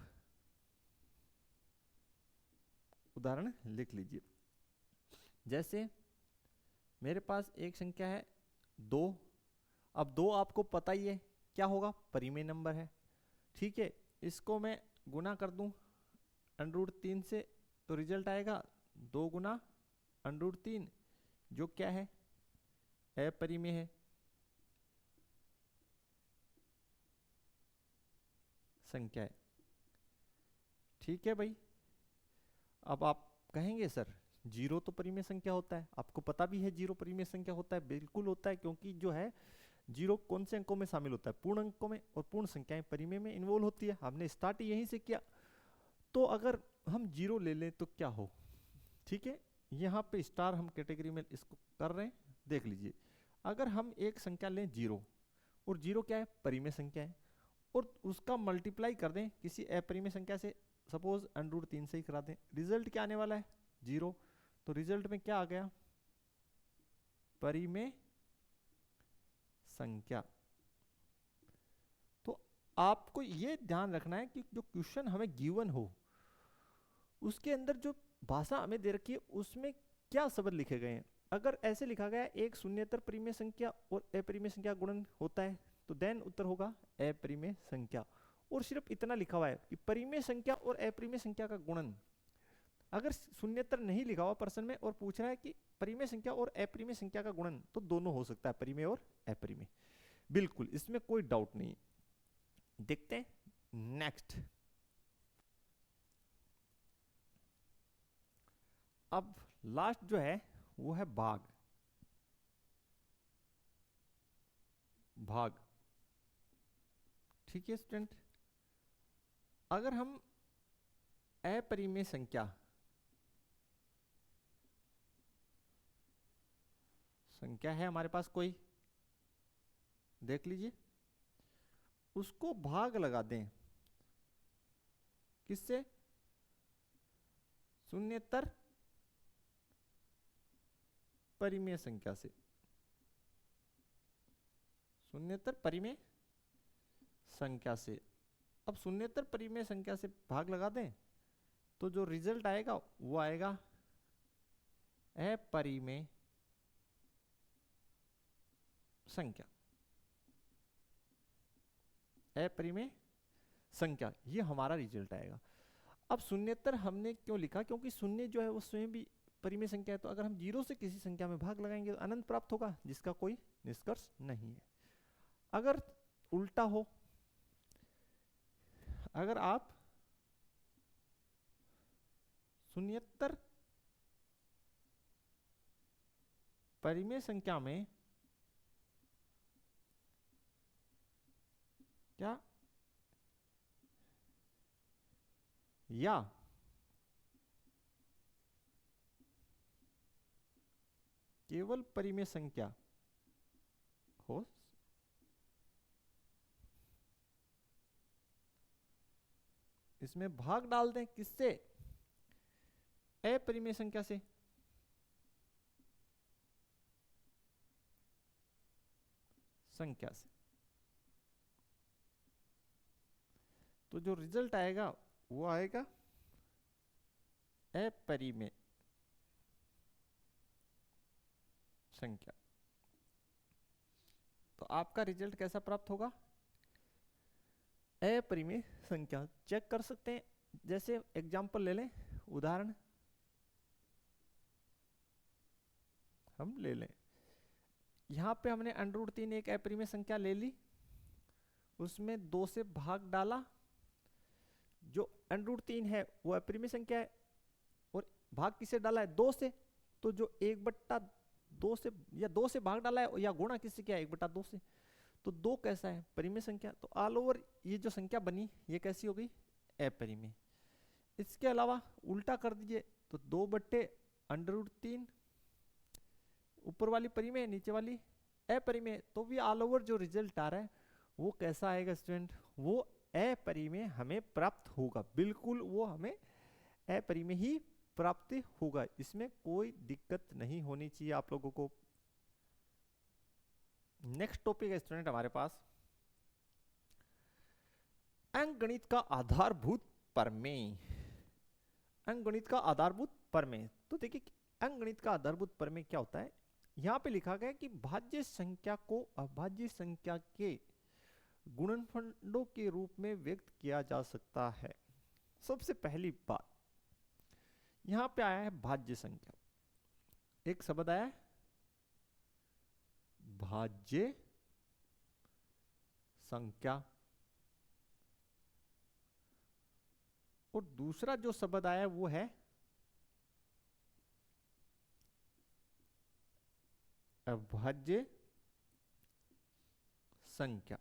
S1: उदाहरण लिख लीजिए। जैसे मेरे पास एक संख्या है 2 अब 2 आपको पता ही है क्या होगा, परिमेय नंबर है। ठीक है, इसको मैं गुना कर दूं √3 से, तो रिजल्ट आएगा 2 गुना √3, जो क्या है, अपरिमेय है, संख्या है। ठीक है भाई। अब आप कहेंगे सर जीरो तो परिमेय संख्या होता है, आपको पता भी है जीरो परिमेय संख्या होता है। बिल्कुल होता है, क्योंकि जो है जीरो कौन से अंकों में शामिल होता है, पूर्ण अंकों में, और पूर्ण संख्याएं परिमेय में इन्वॉल्व होती है। हमने स्टार्ट यहीं से किया। तो अगर हम जीरो ले लें तो क्या हो, ठीक है, यहाँ पे स्टार हम कैटेगरी में इसको कर रहे हैं। देख लीजिए, अगर हम एक संख्या लें जीरो, और जीरो क्या है, परिमेय संख्या है, और उसका मल्टीप्लाई कर दें किसी अपरिमेय संख्या से, सपोज √3 से ही करा दें, रिजल्ट क्या आने वाला है, जीरो। तो रिजल्ट में क्या आ गया, परिमेय संख्या। तो आपको ये ध्यान रखना है कि जो क्वेश्चन हमें गिवन हो उसके अंदर जो भाषा हमें दे रखी है उसमें क्या शब्द लिखे गए हैं। अगर ऐसे लिखा गया है एक शून्येतर परिमेय संख्या और अपरिमेय संख्या गुणन होता है, तो देन उत्तर होगा अपरिमेय संख्या। और सिर्फ इतना लिखा हुआ है कि परिमेय संख्या और अपरिमेय संख्या का गुणन। अगर शून्येतर नहीं लिखा हुआ प्रश्न में और पूछ रहा है कि परिमेय संख्या और अपरिमेय संख्या का गुणन, तो दोनों हो सकता है, परिमेय और अपरिमेय, बिल्कुल, इसमें कोई डाउट नहीं। देखते हैं नेक्स्ट। अब लास्ट जो है वो है भाग। भाग, ठीक है स्टूडेंट। अगर हम अपरिमेय संख्या है हमारे पास कोई, देख लीजिए, उसको भाग लगा दें किससे, शून्येतर परिमेय संख्या से, शून्येतर परिमेय संख्या से। अब शून्येतर परिमेय संख्या से भाग लगा दें तो जो रिजल्ट आएगा वो आएगा अपरिमेय संख्या। अपरिमेय संख्या, ये हमारा रिजल्ट आएगा। अब शून्येतर हमने क्यों लिखा, क्योंकि शून्य जो है वो स्वयं भी परिमेय संख्या है। तो अगर हम जीरो से किसी संख्या में भाग लगाएंगे तो अनंत प्राप्त होगा, जिसका कोई निष्कर्ष नहीं है। अगर उल्टा हो, अगर आप शून्येतर परिमेय संख्या में क्या या केवल परिमेय संख्या हो, इसमें भाग डाल दें किससे, अपरिमेय संख्या से, संख्या से, तो जो रिजल्ट आएगा वो आएगा अपरिमेय संख्या। तो आपका रिजल्ट कैसा प्राप्त होगा, अपरिमेय संख्या। चेक कर सकते हैं, जैसे एग्जांपल ले लें, उदाहरण हम ले लें, यहां पे हमने √3 एक अपरिमेय संख्या ले ली, उसमें 2 से भाग डाला, जो √3 है वो अपरिमेय संख्या है, और भाग किसे डाला है, 2 से, तो जो 1/2 से या 2 से भाग डाला है या गुणा किससे किया है, 1/2 से, तो 2 कैसा है, परिमेय संख्या। तो ऑल ओवर ये जो संख्या बनी ये कैसी हो गई, अपरिमेय। इसके अलावा उल्टा कर दीजिए तो 2/√3, ऊपर वाली परिमेय नीचे वाली अपरिमेय, तो भी ऑल ओवर जो रिजल्ट आ रहा है वो कैसा आएगा स्टूडेंट, वो अपरिमेय हमें प्राप्त होगा, बिल्कुल वो हमें अपरिमेय ही प्राप्त होगा, इसमें कोई दिक्कत नहीं होनी चाहिए आप लोगों को। नेक्स्ट टॉपिक है स्टूडेंट हमारे पास अंकगणित का आधारभूत प्रमेय। अंकगणित का आधारभूत प्रमेय, तो देखिए अंकगणित का आधारभूत प्रमेय क्या होता है, यहां पे लिखा गया कि भाज्य संख्या को अभाज्य संख्या के गुणनफलों के रूप में व्यक्त किया जा सकता है। सबसे पहली बात यहां पे आया है भाज्य संख्या, एक शब्द आया है भाज्य संख्या, और दूसरा जो शब्द आया वो है अभाज्य संख्या।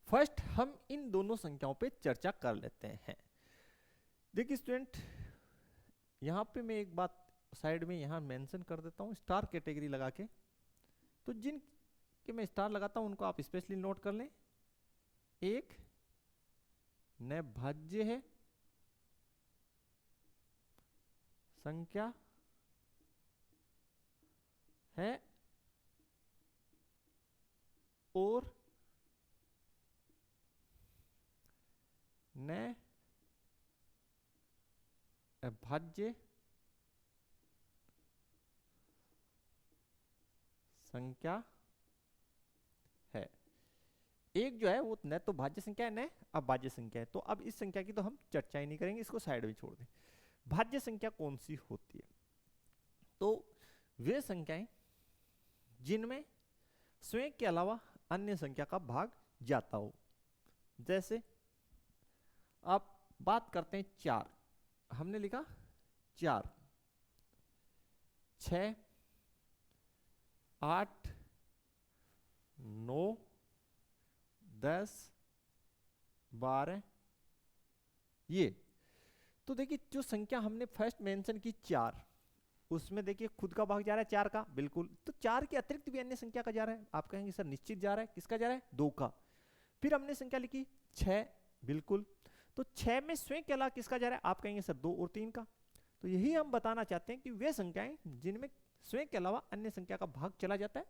S1: फर्स्ट हम इन दोनों संख्याओं पे चर्चा कर लेते हैं। देखिए स्टूडेंट, यहां पे मैं एक बात साइड में यहां मेंशन कर देता हूं स्टार कैटेगरी लगा के, तो जिन के मैं स्टार लगाता हूं उनको आप स्पेशली नोट कर लें। एक न भाज्य है संख्या है और न अभाज्य संख्या है। एक जो है वो न तो भाज्य संख्या है न अभाज्य संख्या है, तो अब इस संख्या की तो हम चर्चा ही नहीं करेंगे, इसको साइड में छोड़ दें। भाज्य संख्या कौन सी होती है? तो वे संख्याएं जिनमें स्वयं के अलावा अन्य संख्या का भाग जाता हो। जैसे आप बात करते हैं 4, हमने लिखा 4, 6, 8, 9, 10, 12, ये तो देखिए जो संख्या हमने फर्स्ट मेंशन की 4, उसमें देखिए खुद का भाग जा रहा है 4 का, बिल्कुल। तो 4 के अतिरिक्त भी अन्य संख्या का जा रहा है। आप कहेंगे सर निश्चित जा रहा है, किसका जा रहा है? 2 का। फिर हमने संख्या लिखी 6, बिल्कुल। तो 6 में स्वयं के अलावा किसका जा रहा है? आप कहेंगे सर 2 और 3 का। तो यही हम बताना चाहते हैं कि वे संख्याएं जिनमें स्वयं के अलावा अन्य संख्या का भाग चला जाता है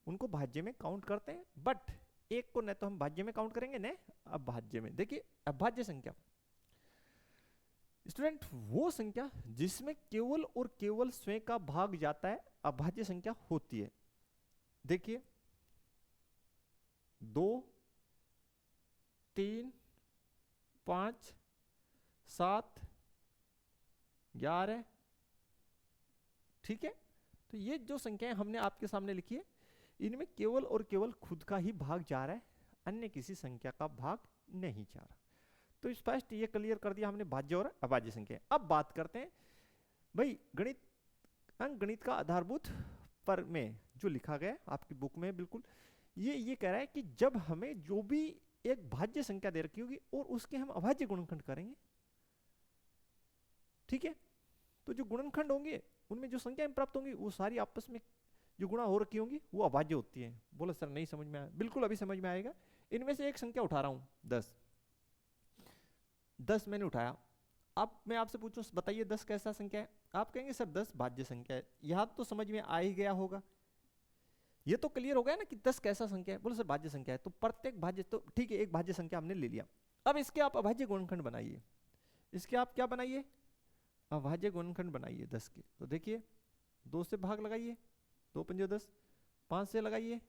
S1: उनको भाज्य में काउंट करते हैं। बट एक को न तो हम भाज्य में काउंट करेंगे न अभाज्य में। देखिए अभाज्य संख्या स्टूडेंट वो संख्या जिसमें केवल और केवल स्वयं का भाग जाता है अभाज्य संख्या होती है। देखिए 2, 3, 5, 7, 11, ठीक है। तो ये जो संख्याएं हमने आपके सामने लिखी है इनमें केवल और केवल खुद का ही भाग जा रहा है, अन्य किसी संख्या का भाग नहीं जा रहा। तो स्पष्ट ये क्लियर कर दिया हमने भाज्य और अभाज्य संख्या। अब बात करते हैं भाई गणित, अंकगणित का आधारभूत पर में जो लिखा गया आपकी बुक में, बिल्कुल ये कह रहा है कि जब हमें जो भी एक भाज्य संख्या दे रखी होगी और उसके हम अभाज्य गुणनखंड करेंगे, ठीक है, तो जो गुणनखंड होंगे उनमें जो संख्याएं प्राप्त होंगी वो सारी आपस में जो गुणा हो रखी होंगी वो अभाज्य होती है। बोलो सर नहीं समझ में आया? बिल्कुल अभी समझ में आएगा। इनमें से एक संख्या उठा रहा हूं 10 मैंने उठाया। अब मैं आपसे पूछूं बताइए 10 कैसा संख्या है? आप कहेंगे सर 10 भाज्य संख्या है। यहां तो समझ में आ ही गया होगा, ये तो क्लियर हो गया ना कि 10 कैसा संख्या है। बोलो सर भाज्य संख्या है, तो प्रत्येक भाज्य, तो ठीक है एक भाज्य संख्या हमने ले लिया। अब इसके आप अभाज्य गुणनखंड बनाइए, इसके आप क्या बनाइए? अभाज्य गुणनखंड बनाइए 10 के। तो देखिए 2 से भाग लगाइए, 2 पंजे 10, 5 से लगाइए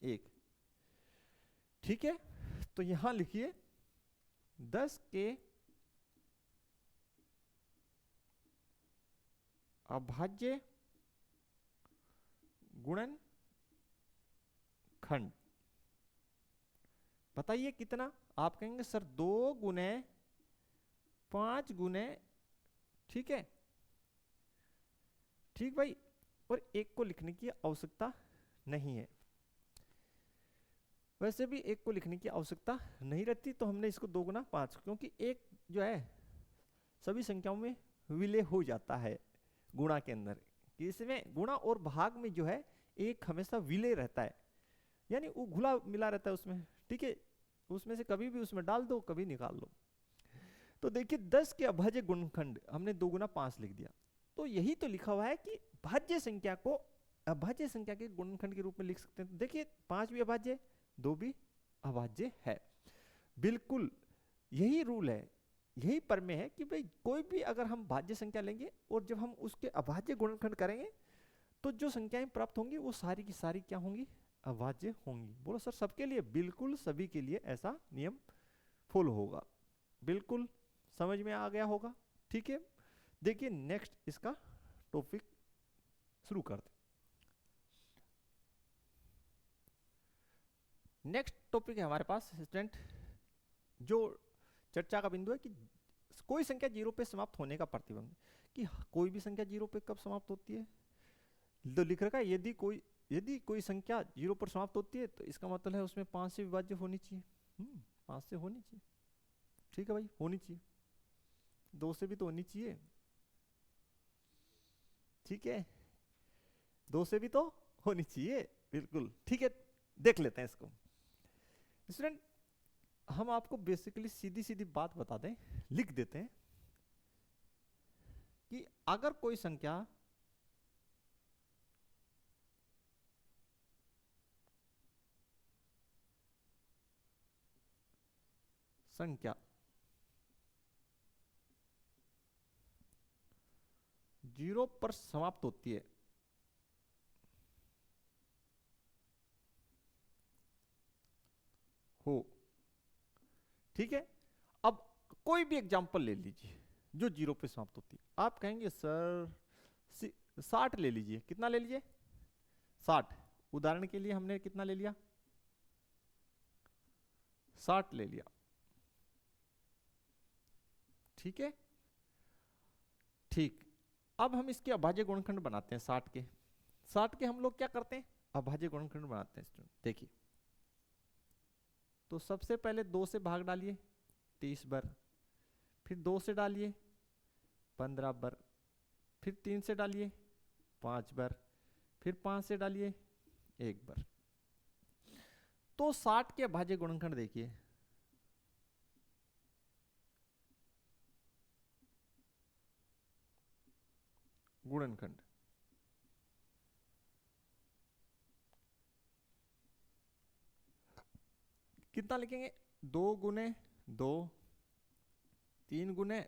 S1: 1, ठीक है। तो यहां लिखिए 10 के अभाज्य गुणनखंड बताइए कितना? आप कहेंगे सर 2 गुने 5 गुने, ठीक है, ठीक भाई। और 1 को लिखने की आवश्यकता नहीं है, वैसे भी 1 को लिखने की आवश्यकता नहीं रहती, तो हमने इसको 2 गुना 5, क्योंकि 1 जो है सभी संख्याओं में विलय हो जाता है गुणा के अंदर। इसमें गुणा और भाग में जो है 1 हमेशा विलय रहता है, यानी वो घुला मिला रहता है उसमें, ठीक है। उसमें से कभी भी उसमें डाल दो, कभी निकाल लो। तो देखिए 10 के अभाज्य गुणनखंड हमने 2 गुना 5 लिख दिया। तो यही तो लिखा हुआ है कि भाज्य संख्या को अभाज्य संख्या के गुणनखंड के रूप में लिख सकते हैं। देखिए 5 भी अभाज्य, 2 भी अभाज्य है, बिल्कुल यही रूल है, यही प्रमेय है कि भाई कोई भी अगर हम भाज्य संख्या लेंगे और जब हम उसके अभाज्य गुणनखंड करेंगे तो जो संख्याएं प्राप्त होंगी वो सारी की सारी क्या होंगी, अभाज्य होंगी। बोलो सर सबके लिए? बिल्कुल सभी के लिए ऐसा नियम फॉलो होगा। बिल्कुल समझ में आ गया होगा। ठीक है, देखिए नेक्स्ट इसका टॉपिक शुरू करते। नेक्स्ट टॉपिक है हमारे पास स्टूडेंट, जो चर्चा का बिंदु है कि कोई संख्या जीरो पे समाप्त होने का प्रतिबंध। कि कोई भी संख्या जीरो पे कब समाप्त होती है, तो लिख रखा है यदि कोई संख्या जीरो पर समाप्त होती है तो इसका मतलब है उसमें 5 से विभाज्य होनी चाहिए। 5 से होनी चाहिए। ठीक है भाई, होनी चाहिए। 2 से भी तो होनी चाहिए। ठीक है, 2 से भी तो होनी चाहिए। बिल्कुल ठीक है, देख लेते हैं इसको। स्टूडेंट हम आपको बेसिकली सीधी सीधी बात बता दें, लिख देते हैं कि अगर कोई संख्या जीरो पर समाप्त होती है हो, ठीक है। अब कोई भी एग्जांपल ले लीजिए जो जीरो पे समाप्त होती है। आप कहेंगे सर 60 ले लीजिए। कितना ले लीजिए? 60। उदाहरण के लिए हमने कितना ले लिया? 60 ले लिया। ठीक है, ठीक। अब हम इसके अभाज्य गुणनखंड बनाते हैं 60 के। 60 के हम लोग क्या करते हैं? अभाज्य गुणनखंड बनाते हैं स्टूडेंट। देखिए तो सबसे पहले 2 से भाग डालिए 30 बार, फिर 2 से डालिए 15 बार, फिर 3 से डालिए 5 बार, फिर 5 से डालिए 1 बार। तो 60 के अभाज्य गुणनखंड देखिए, गुणनखंड कितना लिखेंगे? 2 गुने 2, 3 गुने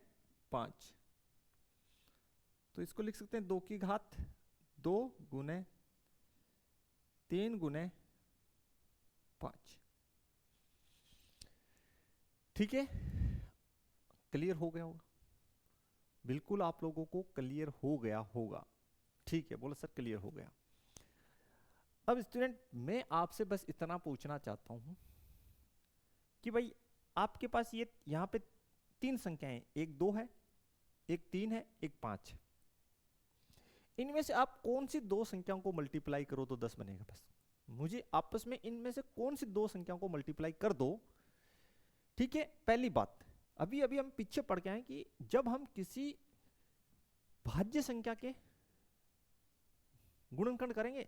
S1: 5। तो इसको लिख सकते हैं 2 की घात 2 गुने 3 गुने 5। ठीक है, क्लियर हो गया होगा? बिल्कुल आप लोगों को क्लियर हो गया होगा। ठीक है, बोलो सर क्लियर हो गया। अब स्टूडेंट मैं आपसे बस इतना पूछना चाहता हूं कि भाई आपके पास ये यहां पे 3 संख्याएं, एक 2 है, एक 3 है, एक 5। इनमें से आप कौन सी 2 संख्याओं को मल्टीप्लाई करो तो 10 बनेगा? बस मुझे आपस में इनमें से कौन सी 2 संख्याओं को मल्टीप्लाई कर दो। ठीक है, पहली बात अभी अभी हम पीछे पढ़ के आए कि जब हम किसी भाज्य संख्या के गुणनखंड करेंगे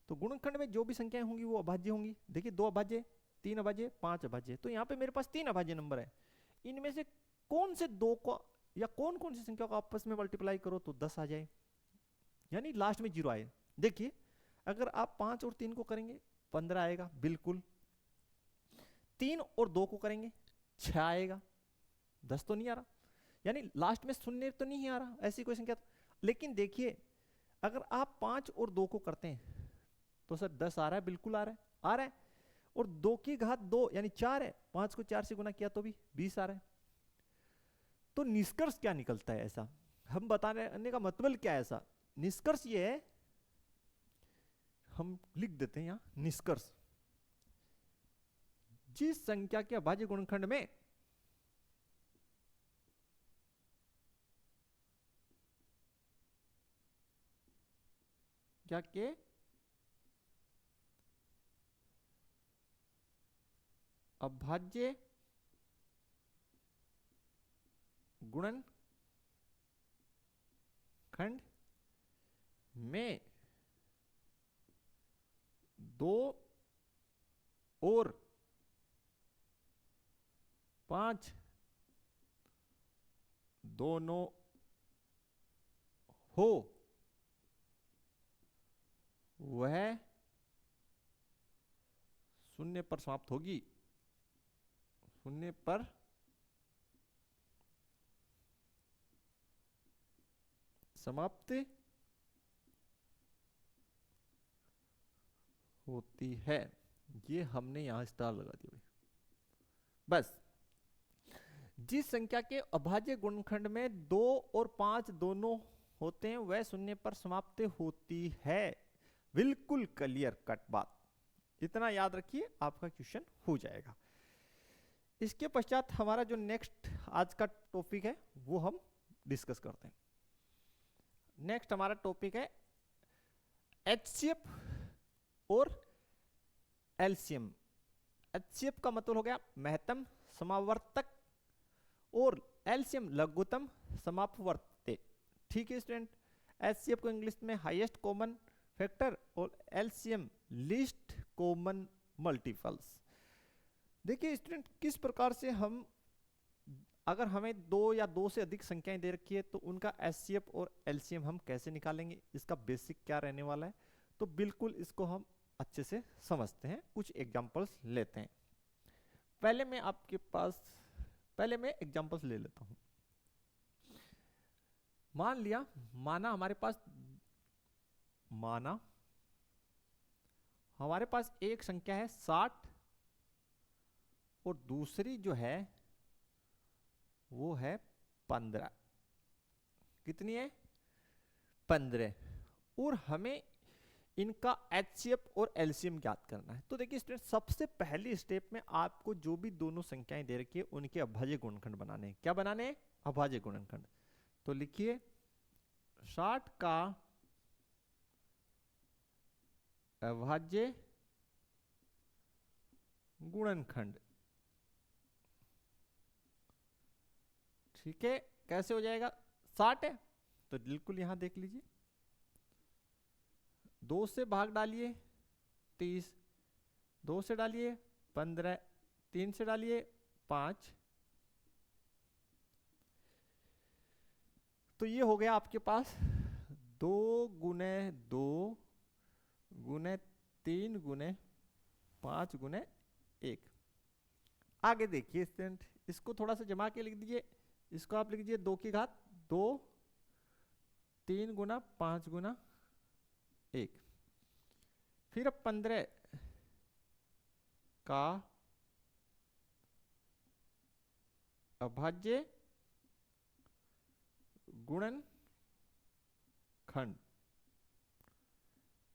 S1: तो गुणनखंड में जो भी संख्याएं होंगी वो अभाज्य होंगी। देखिए 2 अभाज्य, 3 अभाज्य, 5 अभाज्य। तो यहाँ पे मेरे पास 3 अभाज्य नंबर है। इनमें से कौन से 2 को या कौन कौन सी संख्या को आपस में मल्टीप्लाई करो तो 10 आ जाए, यानी लास्ट में 0 आए। देखिए अगर आप 5 और 3 को करेंगे 15 आएगा, बिल्कुल। 3 और 2 को करेंगे 6 आएगा, 10 तो नहीं आ रहा, यानी लास्ट में 0 तो नहीं आ रहा ऐसी कोई संख्या। लेकिन देखिए अगर आप 5 और 2 को करते हैं तो सर 10 आ रहा है, बिल्कुल आ रहा है, आ रहा है। और 2 की घात 2 यानी 4 है, 5 को 4 से गुना किया तो भी 20 आ रहा है। तो निष्कर्ष क्या निकलता है? ऐसा हम बताने का मतलब क्या है? ऐसा निष्कर्ष ये है, हम लिख देते हैं यहां निष्कर्ष, जिस संख्या के अभाज्य गुणनखंड में क्या के अभाज्य गुणनखंड में 2 और 5 दोनों हो वह 0 पर समाप्त होगी। 0 पर समाप्त होती है। ये हमने यहां स्टार लगा दिया भाई। बस जिस संख्या के अभाज्य गुणनखंड में 2 और 5 दोनों होते हैं वह शून्य पर समाप्त होती है। बिल्कुल क्लियर कट बात, इतना याद रखिए, आपका क्वेश्चन हो जाएगा। इसके पश्चात हमारा जो नेक्स्ट आज का टॉपिक है वो हम डिस्कस करते हैं। नेक्स्ट हमारा टॉपिक है एचसीएफ और एलसीएम। एचसीएफ का मतलब हो गया महत्तम समावर्तक और एलसीएम लघुत्तम समापवर्त्य। ठीक है स्टूडेंट, एचसीएफ को इंग्लिश में हाईएस्ट कॉमन फैक्टर और एलसीएम लीस्ट कॉमन मल्टीपल्स। देखिए स्टूडेंट, किस प्रकार से हम, अगर हमें 2 या 2 से अधिक संख्याएं दे रखी है तो उनका एचसीएफ और एलसीएम हम कैसे निकालेंगे, इसका बेसिक क्या रहने वाला है, तो बिल्कुल इसको हम अच्छे से समझते हैं। कुछ एग्जांपल्स लेते हैं। पहले मैं एग्जांपल्स ले लेता हूं। माना हमारे पास एक संख्या है 60 और दूसरी जो है वो है 15। कितनी है? 15। और हमें इनका एचसीएफ और एलसीएम ज्ञात करना है। तो देखिए स्टूडेंट, सबसे पहली स्टेप में आपको जो भी दोनों संख्याएं दे रखी है उनके अभाज्य गुणनखंड बनाने हैं। क्या बनाने हैं? अभाज्य गुणनखंड। तो लिखिए 60 का अभाज्य गुणनखंड। ठीक है, कैसे हो जाएगा? 60 है तो बिल्कुल यहां देख लीजिए, 2 से भाग डालिए 30, 2 से डालिए 15, 3 से डालिए 5, तो ये हो गया आपके पास 2 गुने 2 गुने 3 गुने 5 गुने 1। आगे देखिए स्टूडेंट, इसको थोड़ा सा जमा के लिख दीजिए। इसको आप लिख दीजिए 2 की घात 2, 3 गुना 5 गुना 1। फिर अब 15 का अभाज्य गुणनखंड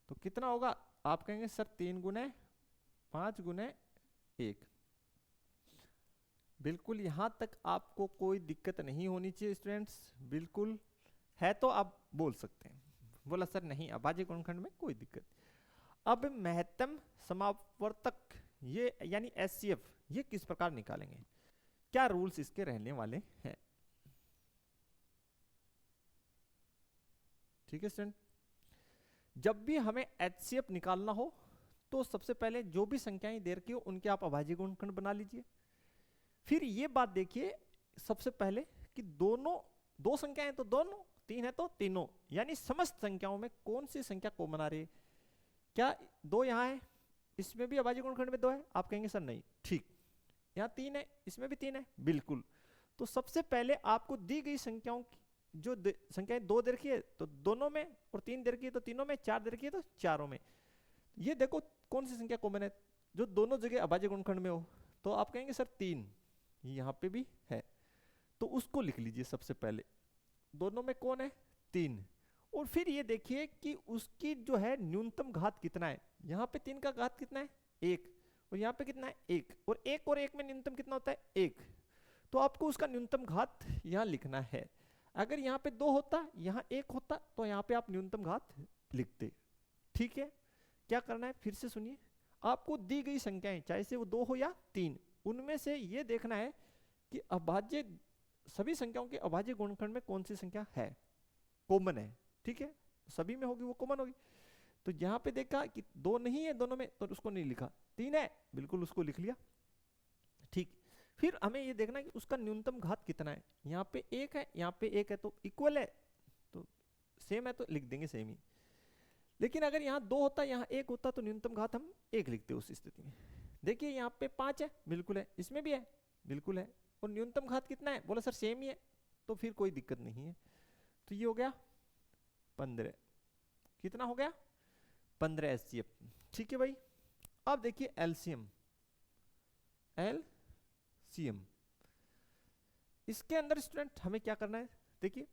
S1: तो कितना होगा? आप कहेंगे सर 3 गुने 5 गुने 1। बिल्कुल यहां तक आपको कोई दिक्कत नहीं होनी चाहिए स्टूडेंट्स। बिल्कुल है तो आप बोल सकते हैं। बोला सर नहीं, अभाज्य गुणनखंड में कोई दिक्कत। अब महत्तम समावर्तक ये यानी एचसीएफ, ये किस प्रकार निकालेंगे, क्या रूल्स इसके रहने वाले हैं? ठीक है स्टूडेंट, जब भी हमें एचसीएफ निकालना हो तो सबसे पहले जो भी संख्याएं दे रखी हो उनके आप अभाज्य गुणनखंड बना लीजिए। फिर ये बात देखिए सबसे पहले कि दोनों, 2 संख्याएं तो दोनों, 3 है तो तीनों, यानी समस्त संख्याओं में कौन सी संख्या कॉमन आ रही है? क्या 2 यहाँ है, इसमें भी अभाज्य गुणनखंड में 2 है? आप कहेंगे सर नहीं। ठीक, यहाँ 3 है, इसमें भी 3 है। बिल्कुल। तो सबसे पहले आपको दी गई संख्याओं की जो संख्याएं 2 दे रखी है तो दोनों में, और 3 दे रखी है तो तीनों में, 4 दे रखी है तो चारों में, ये देखो कौन सी संख्या कॉमन है जो दोनों जगह अभाज्य गुणनखंड में हो। तो आप कहेंगे सर 3, यहाँ पे भी है, तो उसको लिख लीजिए सबसे पहले। दोनों में कौन है? 3। और फिर ये देखिए कि उसकी जो है न्यूनतम घात कितना है। यहाँ पे 3 का घात कितना है? 1। और यहाँ पे कितना है? 1। और 1 और 1 में न्यूनतम कितना होता है? 1। तो आपको उसका न्यूनतम घात यहाँ लिखना है। अगर यहाँ पे 2 होता, यहाँ 1 होता, तो यहाँ पे आप न्यूनतम घात लिखते। ठीक है, क्या करना है फिर से सुनिए। आपको दी गई संख्याएं चाहे से वो 2 हो या 3, उनमें से ये देखना है कि अभाज्य, सभी संख्याओं के अभाज्य गुणनखंड में कौन सी संख्या है, कॉमन है। ठीक है, सभी में होगी वो कॉमन होगी। तो यहाँ पे देखा कि 2 नहीं है दोनों में तो उसको नहीं लिखा, 3 है बिल्कुल उसको लिख लिया। ठीक, फिर हमें ये देखना है कि उसका न्यूनतम घात कितना है। यहाँ पे 1 है, यहाँ पे 1 है, तो इक्वल है, तो सेम है तो लिख देंगे सेम ही। लेकिन अगर यहाँ 2 होता, यहाँ 1 होता तो न्यूनतम घात हम 1 लिखते उस स्थिति में। देखिए यहाँ पे 5 है, बिल्कुल है, इसमें भी है, बिल्कुल है, और न्यूनतम घात कितना है? बोला सर सेम ही है, तो फिर कोई दिक्कत नहीं है। तो ये हो गया 15, कितना हो गया 15 HCF। ठीक है भाई, अब देखिए एलसीएम, एलसीएम इसके अंदर स्टूडेंट हमें क्या करना है, देखिए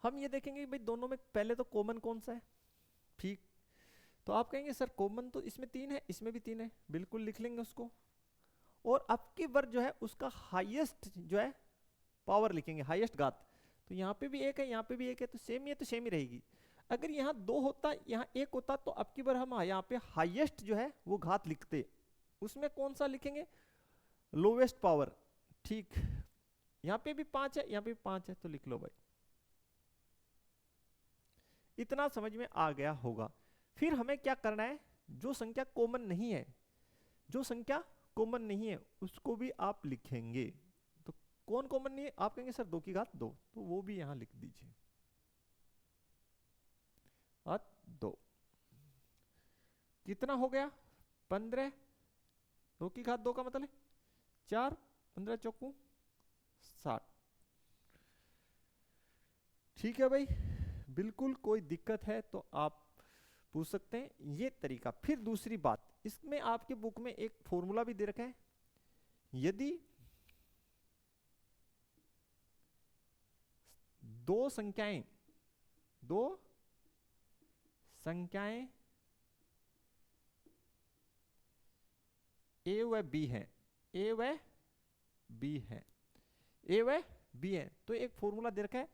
S1: हम ये देखेंगे भाई दोनों में पहले तो कॉमन कौन सा है। ठीक, तो आप कहेंगे सर कॉमन तो इसमें 3 है, इसमें भी 3 है, बिल्कुल लिख लेंगे उसको। और आपकी वर्ग जो है उसका हाईएस्ट जो है पावर लिखेंगे, हाईएस्ट घात। तो यहाँ पे भी एक है, यहाँ पे भी एक है, तो सेम ही है तो सेम ही रहेगी। अगर यहाँ 2 होता, यहाँ 1 होता, तो अब की बार हम यहाँ पे हाईएस्ट जो है वो घात लिखते, उसमें कौन सा लिखेंगे, लोवेस्ट पावर। ठीक, यहाँ पे भी 5 है, यहाँ पे भी 5 है, तो लिख लो भाई। इतना समझ में आ गया होगा। फिर हमें क्या करना है, जो संख्या कॉमन नहीं है, जो संख्या कॉमन नहीं है उसको भी आप लिखेंगे। तो कौन कॉमन नहीं है, आप कहेंगे सर 2 की घात 2, तो वो भी यहां लिख दीजिए, 2 कितना हो गया 15, 2 की घात 2 का मतलब 4, 15 चौकू 60। ठीक है भाई, बिल्कुल कोई दिक्कत है तो आप पूछ सकते हैं, ये तरीका। फिर दूसरी बात, इसमें आपके बुक में एक फॉर्मूला भी दे रखा है, यदि दो संख्याएं ए व बी है, ए व बी है, ए व बी है, तो एक फॉर्मूला दे रखा है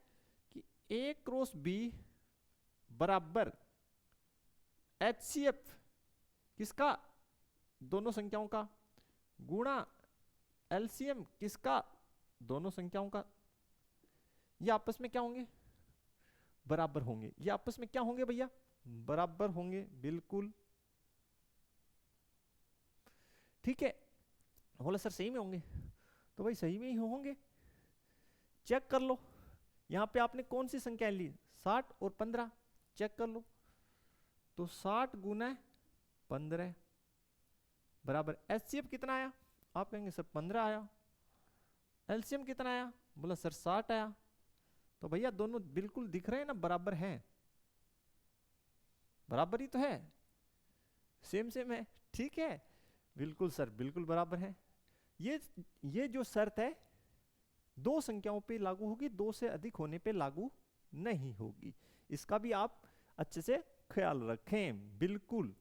S1: कि ए क्रॉस बी बराबर HCF किसका, दोनों संख्याओं का, गुणा LCM किसका, दोनों संख्याओं का। ये आपस में क्या होंगे, बराबर होंगे। ये आपस में क्या होंगे भैया, बराबर होंगे, बिल्कुल। ठीक है, बोला सर सही में होंगे, तो भाई सही में ही होंगे, चेक कर लो। यहां पे आपने कौन सी संख्या ली, 60 और 15, चेक कर लो। तो 60 गुना 15 बराबर HCF कितना आया, आप कहेंगे सर 15 आया। LCM कितना आया, बोला सर 60 आया। तो भैया दोनों बिल्कुल दिख रहे हैं ना, बराबर हैं, बराबर ही तो है, सेम सेम है। ठीक है, बिल्कुल सर बिल्कुल बराबर है। ये जो शर्त है दो संख्याओं पे लागू होगी, 2 से अधिक होने पे लागू नहीं होगी। इसका भी आप अच्छे से ख्याल रखें, बिल्कुल।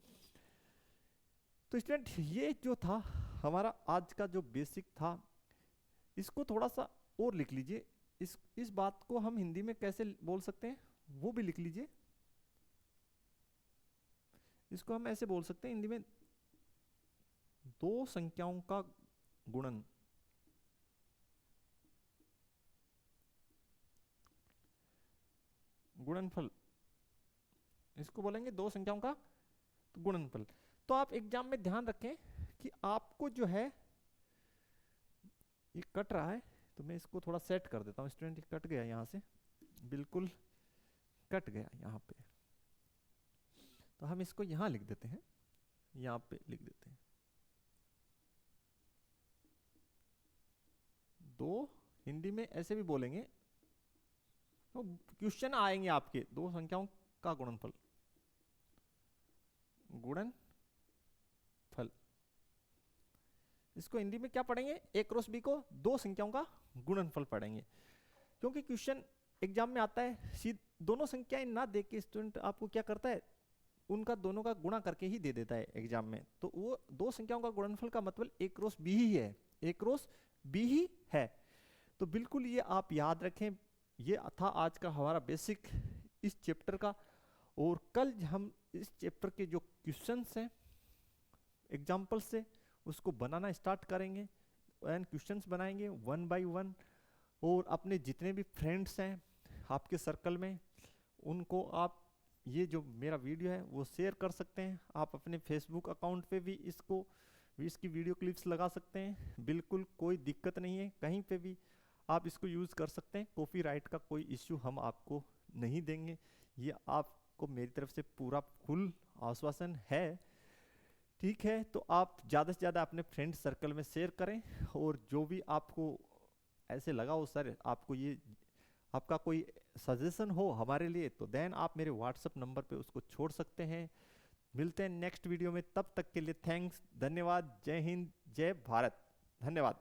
S1: तो स्टूडेंट ये जो था हमारा आज का जो बेसिक था, इसको थोड़ा सा और लिख लीजिए। इस बात को हम हिंदी में कैसे बोल सकते हैं वो भी लिख लीजिए। इसको हम ऐसे बोल सकते हैं हिंदी में, दो संख्याओं का गुणन, गुणनफल, इसको बोलेंगे दो संख्याओं का गुणनफल। तो आप एग्जाम में ध्यान रखें कि आपको जो है, ये कट रहा है तो मैं इसको थोड़ा सेट कर देता हूँ स्टूडेंट, ये कट गया यहाँ से, बिल्कुल कट गया यहाँ पे, तो हम इसको यहाँ लिख देते हैं, यहाँ पे लिख देते हैं, दो हिंदी में ऐसे भी बोलेंगे, तो क्वेश्चन आएंगे आपके, दो संख्याओं का गुणनफल, गुणनफल। इसको हिंदी में क्या पढ़ेंगे, ए क्रॉस बी को दो संख्याओं का गुणनफल पढ़ेंगे, क्योंकि क्वेश्चन एग्जाम में आता है दोनों संख्याएं ना देख के स्टूडेंट आपको क्या करता है, उनका दोनों का गुणा करके ही दे देता है एग्जाम में। तो वो दो संख्याओं का गुणनफल का मतलब ए क्रॉस बी ही है, ए क्रॉस बी ही है। तो बिल्कुल ये आप याद रखें। ये था आज का हमारा बेसिक इस चैप्टर का, और कल हम इस चैप्टर के जो क्वेश्चंस हैं एग्जाम्पल से उसको बनाना स्टार्ट करेंगे, एंड क्वेश्चंस बनाएंगे 1 बाय 1, और अपने जितने भी फ्रेंड्स हैं आपके सर्कल में उनको आप ये जो मेरा वीडियो है वो शेयर कर सकते हैं। आप अपने फेसबुक अकाउंट पे भी इसकी वीडियो क्लिप्स लगा सकते हैं, बिल्कुल कोई दिक्कत नहीं है, कहीं पे भी आप इसको यूज़ कर सकते हैं। कॉपीराइट का कोई इश्यू हम आपको नहीं देंगे, ये आपको मेरी तरफ से पूरा फुल आश्वासन है। ठीक है, तो आप ज़्यादा से ज़्यादा अपने फ्रेंड सर्कल में शेयर करें, और जो भी आपको ऐसे लगा हो सर आपको ये आपका कोई सजेशन हो हमारे लिए तो देन आप मेरे व्हाट्सएप नंबर पे उसको छोड़ सकते हैं। मिलते हैं नेक्स्ट वीडियो में, तब तक के लिए थैंक्स, धन्यवाद, जय हिंद, जय भारत, धन्यवाद।